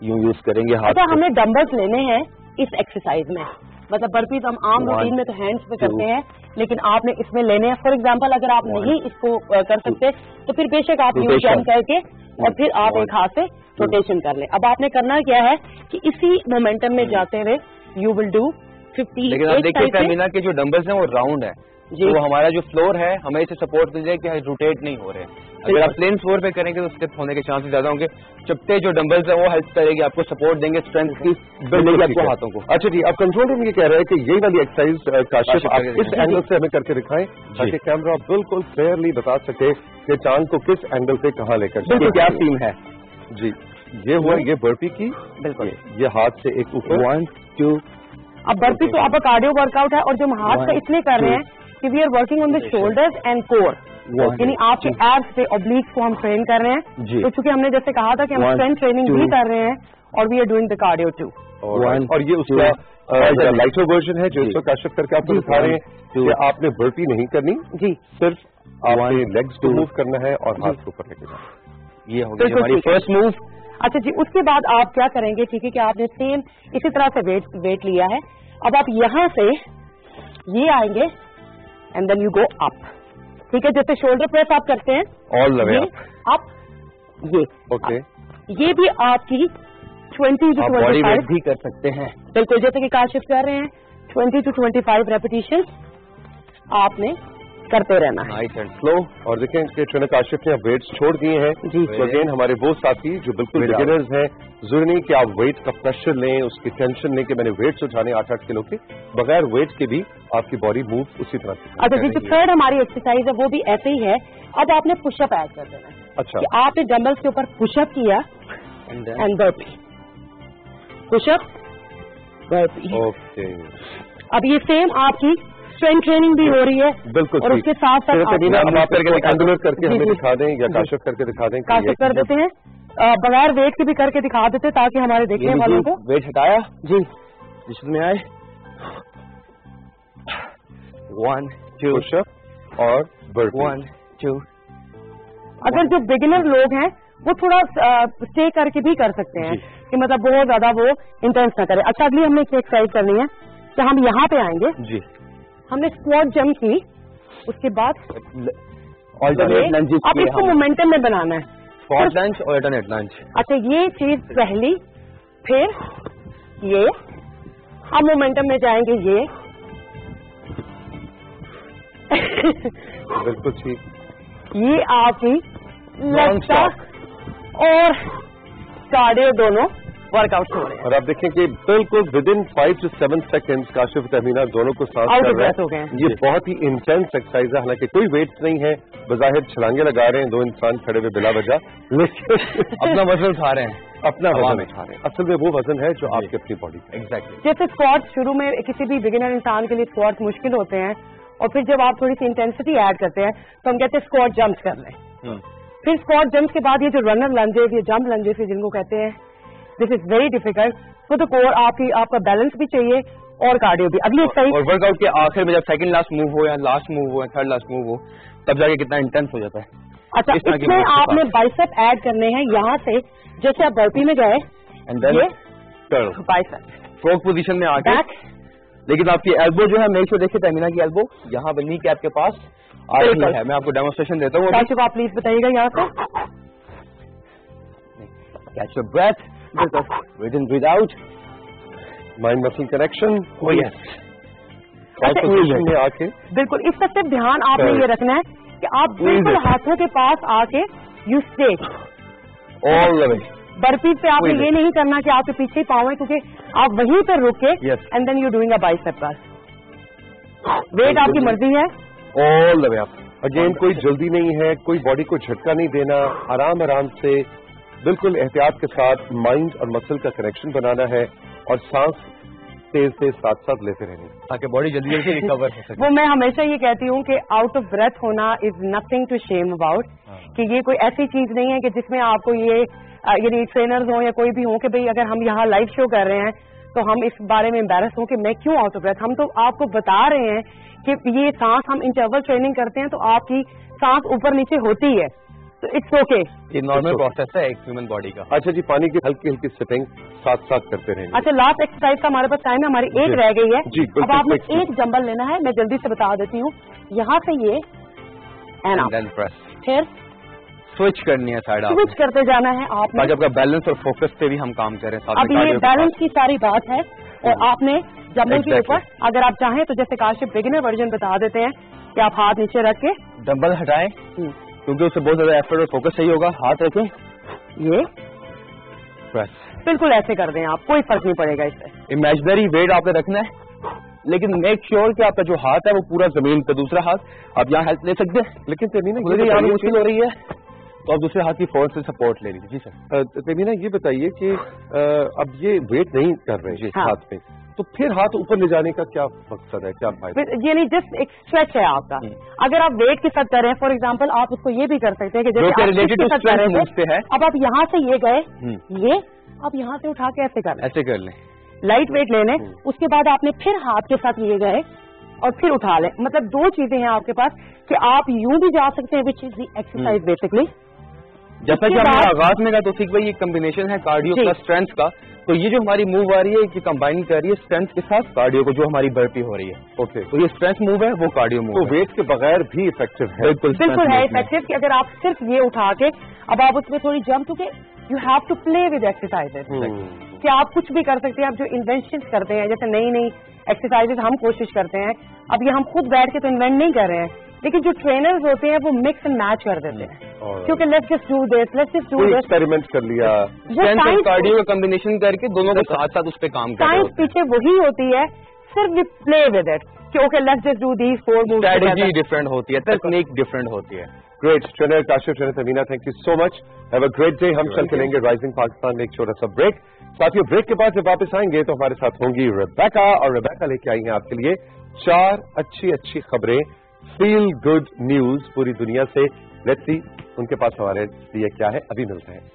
यूं यूज करेंगे हाथ। अच्छा, हमें डंबल्स लेने हैं इस एक्सरसाइज में, मतलब बर्पीज हम आम रूटीन में तो हैंड्स पे करते हैं, लेकिन आपने इसमें लेने हैं। फॉर एग्जांपल अगर आप नहीं इसको कर सकते तो फिर बेशक आप यू जंप करके और फिर आप एक हाथ से रोटेशन कर लें। अब आपने करना क्या है कि इसी मोमेंटम में जाते हुए यू विल डू 50। लेकिन आप देखिए तहमीना के जो डंबल्स हैं वो राउंड है, तो हमारा जो फ्लोर है हमें इसे सपोर्ट मिल जाए कि रोटेट नहीं हो रहे हैं। अगर आप प्लेन फ्लोर पे करेंगे तो स्लिप होने के चांसेस ज्यादा होंगे। चपटे जो डंबल्स है वो हेल्प करेगी, आपको सपोर्ट देंगे, स्ट्रेंथ की मिलेगी आपको हाथों को। अच्छा जी, अब कंट्रोल रूम ये कह रहे हैं कि यही वाली एक्सरसाइज काशिफ आप इस एंगल से हमें करके दिखाएं ताकि कैमरा बिल्कुल क्लियरली बता सके कि चांद को किस एंगल से कहाँ लेकर जाए। क्या सीन है जी, ये हुआ ये बर्पी की, बिल्कुल ये हाथ से एक ऊपर 1 2। अब बर्पी तो आपका कार्डियो वर्कआउट है और जो हम हाथ से इसलिए कर रहे हैं कि we are working on the shoulders and core, यानी आपके एब्स से ऑब्लिक्स को हम ट्रेन कर रहे हैं। तो चूंकि हमने जैसे कहा था कि हम स्ट्रेंथ ट्रेनिंग भी कर रहे हैं और we are doing the cardio too. और ये उसका लाइटर वर्जन है जो इसको काशिफ करके आपको दिखा रहे हैं कि आपने बर्पी नहीं करनी जी, सिर्फ आपने लेग्स को मूव करना है और हाथ को ऊपर लेके जाना। ये हो गई हमारी फर्स्ट मूव। अच्छा जी, उसके बाद आप क्या करेंगे, ठीक है कि आपने सेम इसी तरह से वेट लिया है। अब आप यहाँ से ये आएंगे and then you go up, ठीक है, जैसे शोल्डर प्रेस आप करते हैं ऑल द वे अप, ये ओके, ये भी आपकी 20 to 25 भी कर सकते हैं, बिल्कुल जैसे कि काशिफ कर रहे हैं 20 to 25 रेपिटेशन आपने करते रहना है, नाइस एंड स्लो। और देखें कि ट्रेनर काशिफ ने वेट्स छोड़ दिए हैं जी। तो अगेन हमारे वो साथी जो बिल्कुल बिगिनर्स हैं, जरूरी नहीं कि आप वेट का प्रेशर लें, उसकी टेंशन लें कि मैंने वेट्स उठाने 8-8 किलो के, बगैर वेट के भी आपकी बॉडी मूव उसी तरह से। अच्छा जी, जो थर्ड हमारी एक्सरसाइज है वो भी ऐसे ही है। अब आपने पुशअप ऐड कर देना है। अच्छा, कि आपने डंबल्स के ऊपर पुशअप किया and burpee, pushup burpee, okay. अब ये सेम आपकी स्ट्रेंथ ट्रेनिंग भी हो रही है, बिल्कुल, और उसके साथ साथ आप करके हमें दिखा दें या काशिफ करके दिखा दें, काशिफ कर देते हैं, बगैर वेट के भी करके दिखा देते हैं ताकि हमारे देखने वालों को वेट हटाया जी जिसमें आए 1 2 पुशअप और बर्पी 1 2। अगर जो बिगिनर लोग हैं वो थोड़ा स्टे करके भी कर सकते हैं कि मतलब बहुत ज्यादा वो इंटेंस ना करे। अच्छा, अगली हमने एक्सरसाइज करनी है कि हम यहाँ पे आएंगे जी, हमने स्क्वाट जंप की, उसके बाद ऑल्टरनेट लंज, अब इसको मोमेंटम में बनाना है, स्क्वाट लंज और ऑल्टरनेट लंज। अच्छा, ये चीज पहली, फिर ये, अब मोमेंटम में जाएंगे ये बिल्कुल ठीक, ये आपकी लगता और कार्डियो दोनों वर्कआउट हो रहे हैं। और आप देखें कि बिल्कुल with in 5 to 7 seconds Kashif Tahmina दोनों को सांस कर रहे हैं। ये बहुत ही इंटेंस एक्सरसाइज है, हालांकि कोई वेट नहीं है, बज़ाहिर छलांगे लगा रहे हैं दो इंसान खड़े हुए बिला वजह, लेकिन अपना वजन उठा रहे हैं, अपना वजन उठा रहे हैं। असल में वो वजन है जो आपकी अपनी बॉडी का। एग्जैक्टली, जैसे स्क्वाट शुरू में किसी भी बिगिनर इंसान के लिए स्क्वाट मुश्किल होते हैं और फिर जब आप थोड़ी सी इंटेंसिटी ऐड करते हैं तो हम कहते हैं स्क्वाट जंप्स कर लें। फिर स्क्वाट जंप्स के बाद ये जो रनर लंजेस, ये जंप लंजेस जिनको कहते हैं, this is very difficult for the core. आपका बैलेंस भी चाहिए और कार्डियो भी। अगली एक्सरसाइज और वर्कआउट के आखिर में जब सेकंड लास्ट मूव हो या लास्ट मूव हो या थर्ड लास्ट मूव हो तब जाके कितना इंटेंस हो जाता है। अच्छा, इसमें आपने बाइसेप ऐड करने हैं। यहाँ से जैसे आप बर्पी में गए and then turn frog position میں آ کے لیکن آپ کی ایلبو جو ہے میک شور دیکھیے تہمینہ کی ایلبو یہاں پہ نی کیپ کے پاس آ رہی ہے. میں آپ کو ڈیمونسٹریشن دیتا ہوں. آپ پلیز بتائیے گا یہاں سے catch your breath breathe in breathe out mind muscle connection. oh yes position میں آ کے بالکل اس کا صرف دھیان آپ نے یہ رکھنا ہے کہ آپ بالکل ہاتھوں کے پاس آ کے you stay all the way. برپیز پہ آپ نے یہ نہیں کرنا کہ آپ کے پیچھے پاؤں ہیں کیونکہ آپ وہیں پر رک کے and then you doing a bicep press. Wait آپ کی مرضی ہے all the way up. Again کوئی جلدی نہیں ہے, کوئی باڈی کو جھٹکا نہیں دینا, آرام آرام سے بالکل احتیاط کے ساتھ مائنڈ اور مسل کا کنیکشن بنانا ہے اور سانس تیز تیز ساتھ ساتھ لیتے رہنے تاکہ باڈی جلدی جلدی ریکور ہو سکے. وہ میں ہمیشہ یہ کہتی ہوں کہ آؤٹ آف بریتھ ہونا is nothing to shame about, کہ یہ کوئی ایسی چیز نہیں ہے کہ جس میں آپ کو یہ یعنی ٹرینرز ہوں یا کوئی بھی ہوں کہ بھئی اگر ہم یہاں لائیو شو کر رہے ہیں تو ہم اس بارے میں امبیرس ہوں کہ میں کیوں آؤٹ آف بریتھ. ہم تو آپ کو بتا رہے ہیں کہ یہ سانس ہم انٹرول ٹریننگ کرتے ہیں تو آپ کی سانس اوپر نیچے ہوتی ہے تو اٹس اوکے. یہ نارمل پروسیس ہے ایک ہیومن باڈی کا. اچھا جی, پانی کی ہلکی ہلکی سٹنگ ساتھ ساتھ کرتے رہیں. اچھا لاسٹ ایکسرسائز کا ہمارے پاس ٹائم ہے, ہماری ایک رہ گئی ہے. جی اب آپ نے ایک جمبل لینا ہے, میں جلدی سے بتا دیتی ہوں. یہاں سے یہ پھر سوئچ کرنی ہے سائڈ, سوئچ کرتے جانا ہے آپ نے. آپ کا بیلنس اور فوکس پہ بھی ہم کام کریں. اب یہ بیلنس کی ساری بات ہے اور آپ نے جمبل کے اوپر اگر آپ چاہیں تو جیسے کاشف بگنر ورژن بتا دیتے ہیں کہ آپ ہاتھ نیچے رکھ کے ڈمبل ہٹائیں کیونکہ اس سے بہت زیادہ ایفرٹ اور فوکس صحیح ہوگا. ہاتھ رکھیں, یہ پریس بالکل ایسے کر دیں آپ, کوئی فرق نہیں پڑے گا اس سے. امیجنری ویٹ آپ نے رکھنا ہے لیکن میک شیور کہ آپ کا جو ہاتھ ہے وہ پورا زمین پہ, دوسرا ہاتھ آپ یہاں ہیلپ لے سکتے ہیں. لیکن تیمینہ یہاں مشکل ہو رہی ہے تو آپ دوسرے ہاتھ کی فورس سے سپورٹ لے لیجیے. جی سر. تیمینہ یہ بتائیے کہ اب یہ ویٹ نہیں کر رہے ہاتھ پہ, تو پھر ہاتھ اوپر لے جانے کا کیا مقصد ہے, کیا فائدہ؟ یعنی جسٹ ایک اسٹریچ ہے آپ کا. اگر آپ ویٹ کے ساتھ کر رہے ہیں, فار ایگزامپل آپ اس کو یہ بھی کر سکتے ہیں کہ جیسے اب آپ یہاں سے یہ گئے, یہ آپ یہاں سے اٹھا کے ایسے کر لیں, لائٹ ویٹ لے لیں. اس کے بعد آپ نے پھر ہاتھ کے ساتھ یہ گئے اور پھر اٹھا لیں. مطلب دو چیزیں ہیں آپ کے پاس کہ آپ یوں بھی جا سکتے ہیں وچ از دی ایکسرسائز بیسکلی. جیسا کہ ہم نے آغاز میں کہا تو ٹھیک بھائی یہ کمبینیشن ہے کارڈیو پلس اسٹرینتھ کا, تو یہ جو ہماری موو آ رہی ہے یہ کمبائن کر رہی ہے اسٹرینتھ کے ساتھ کارڈیو کو, جو ہماری برپی ہو رئی ہے. اوکے, تو یہ اسٹرینتھ موو ہے وہ کارڈیو موو. تو ویٹ کے بغیر بھی افیکٹو ہے. بالکل ہے افیکٹو کہ اگر آپ صرف یہ اٹھا کے اب آپ اس میں تھوڑی جمپ, کیونکہ you have to play with exercise کہ آپ کچھ بھی کر سکتے ہیں. آپ جو انوینشن کرتے ہیں جیسے نئی نئی ایکسرسائز ہم کوشش کرتے ہیں, اب یہ ہم خود بیٹھ کے تو انوینٹ نہیں کر رہے ہیں, لیکن جو ٹرینرز ہوتے ہیں وہ مکس اینڈ میچ کر دیتے ہیں کیونکہ let's just do this, let's just do this, experiment کر لیا, کارڈیو کا کمبینیشن کر کے دونوں کے ساتھ ساتھ اس پہ کام کرتے ہیں. سائنس پیچھے وہی ہوتی ہے, صرف وی پلے ود اٹ کہ okay let's just do these 4 moves. Strategy different ہوتی ہے, ٹیکنیک ڈفرنٹ ہوتی ہے. Great. Trainer Kashif, trainer Tahmina, thank you so much. Have a great day. ہم چل کے لیں گے رائزنگ پاکستان میں ایک چھوٹا سا بریک. ساتھیوں بریک کے بعد جب واپس آئیں گے تو ہمارے ساتھ ہوں گی ریبیکا, اور ریبیکا لے کے آئی ہیں آپ کے لیے 4 اچھی خبریں, فیل گڈ نیوز پوری دنیا سے. لیٹس سی ان کے پاس ہمارے لیے کیا ہے, ابھی ملتے ہیں.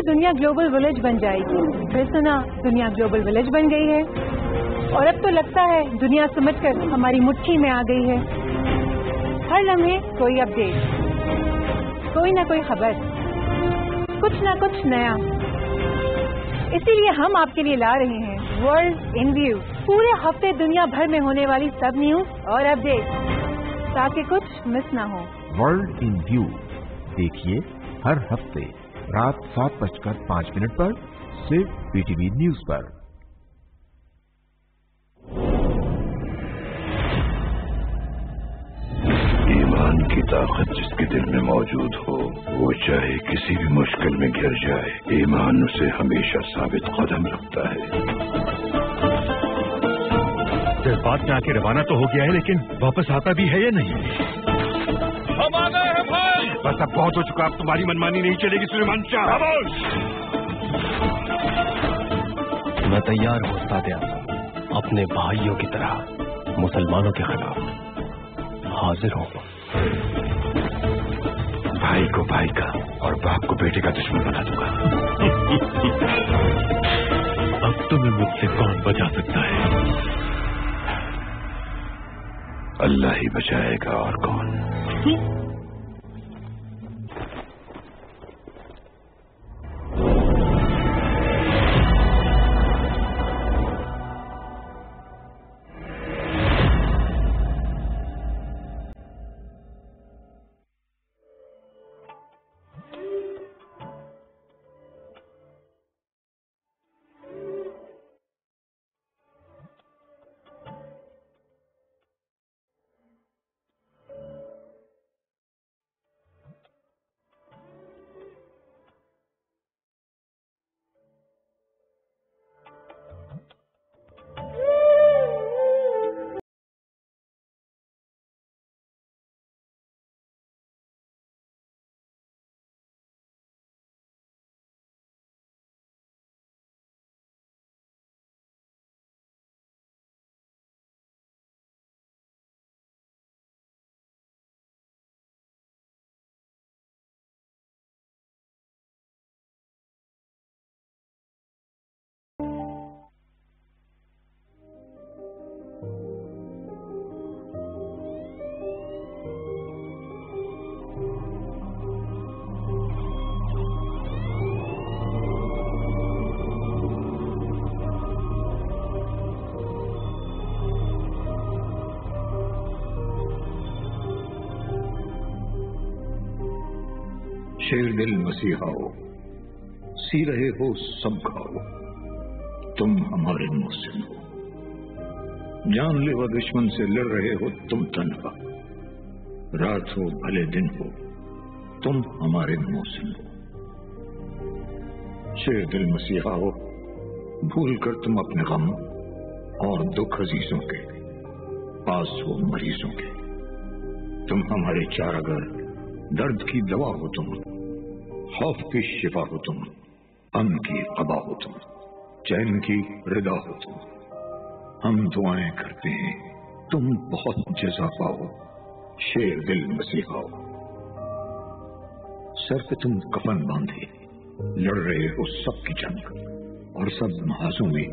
دنیا گلوبل ولیج بن جائے گی, پھر سنا دنیا گلوبل ولیج بن گئی ہے, اور اب تو لگتا ہے دنیا سمجھ کر ہماری مٹھی میں آ گئی ہے. ہر لمحے کوئی اپڈیٹ, کوئی نہ کوئی خبر, کچھ نہ کچھ نیا. اسی لیے ہم آپ کے لیے لا رہے ہیں ورلڈ ان ویو. پورے ہفتے دنیا بھر میں ہونے والی سب نیوز اور اپڈیٹ تاکہ کچھ مس نہ ہو. ورلڈ ان ویو دیکھیے ہر ہفتے رات 7:05 پر صرف پی ٹی وی نیوز پر. ایمان کی طاقت جس کے دل میں موجود ہو وہ چاہے کسی بھی مشکل میں گر جائے, ایمان اسے ہمیشہ ثابت قدم رکھتا ہے. جذبات میں آ کے روانہ تو ہو گیا ہے لیکن واپس آتا بھی ہے یا نہیں؟ ہم آ گئے ہیں بھائی. بس اب بہت ہو چکا, اب تمہاری منمانی نہیں چلے گی سلیمان شاہ. मैं तैयार हूँ उस्ताद आज़म, अपने भाइयों की तरह मुसलमानों के खिलाफ हाजिर हूँ। भाई को भाई का और बाप को बेटे का दुश्मन बना दूंगा। अब तुम्हें मुझसे कौन बचा सकता है? अल्लाह ही बचाएगा और कौन। शेर दिल मसीहाओ, सी रहे हो सब खाओ, तुम हमारे मोहसिन हो। जानलेवा दुश्मन से लड़ रहे हो तुम तन्हा, रात हो भले दिन हो, तुम हमारे मोहसिन हो। शेर दिल मसीहाओ, भूल कर तुम अपने गम और दुख अजीजों के, पास हो मरीजों के। तुम हमारे चारागर, दर्द की दवा हो तुम, खौफ की शिफा हो तुम, अमन की क़बा हो तुम, चैन की रिदा हो तुम। हम दुआएं करते हैं तुम बहुत जज़ा पाओ, शेर दिल मसीहाओ। सर पे तुम कफन बांधे लड़ रहे हो सबकी जंग, और सब महाजों में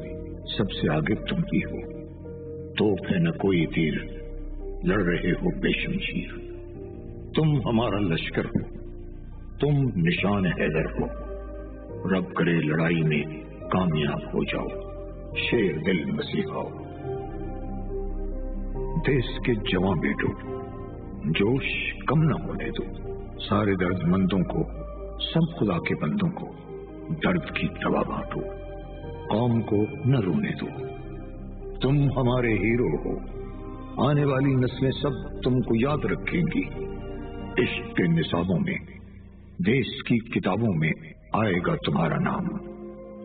सबसे आगे तुम ही हो। तोप है न कोई तीर, लड़ रहे हो बेशमशीर। तुम हमारा लश्कर हो, तुम निशान हैदर हो। रब करे लड़ाई में कामयाब हो जाओ, शेर दिल मसीहाओ। देश के जवां बेटो, जोश कम न होने दो। सारे दर्दमंदों को, सब खुदा के बंदों को दर्द की दवा बांटो, कौम को न रोने दो। तुम हमारे हीरो हो, आने वाली नस्लें सब तुमको याद रखेंगी। इश्क के निसाबों में, देश की किताबों में आएगा तुम्हारा नाम,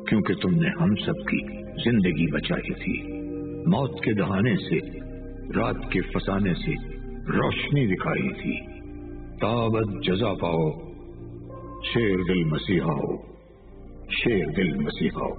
क्योंकि तुमने हम सब की जिंदगी बचाई थी। मौत के दहाने से, रात के फसाने से रोशनी दिखाई थी। ताबत जजा पाओ, शेर दिल मसीहाओ, शेर दिल मसीहाओ।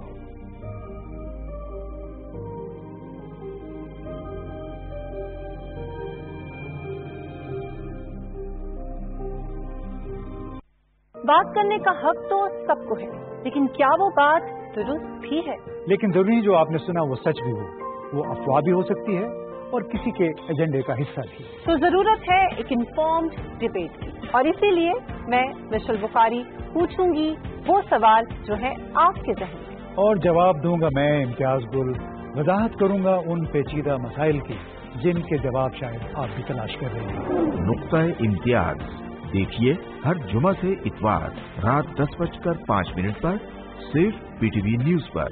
बात करने का हक तो सबको है, लेकिन क्या वो बात दुरुस्त भी है? लेकिन जरूरी जो आपने सुना वो सच भी हो, वो अफवाह भी हो सकती है और किसी के एजेंडे का हिस्सा भी। तो जरूरत है एक इन्फॉर्म्ड डिबेट की, और इसीलिए मैं मिशेल बुखारी पूछूंगी वो सवाल जो है आपके ज़हन में, और जवाब दूंगा मैं इम्तियाज गुल। वजाहत करूंगा उन पेचीदा मसाइल की जिनके जवाब शायद आप भी तलाश कर रहे हैं। नुक्ता-ए इम्तियाज देखिए हर जुमा से इतवार रात 10:05 पर सिर्फ PTV न्यूज पर।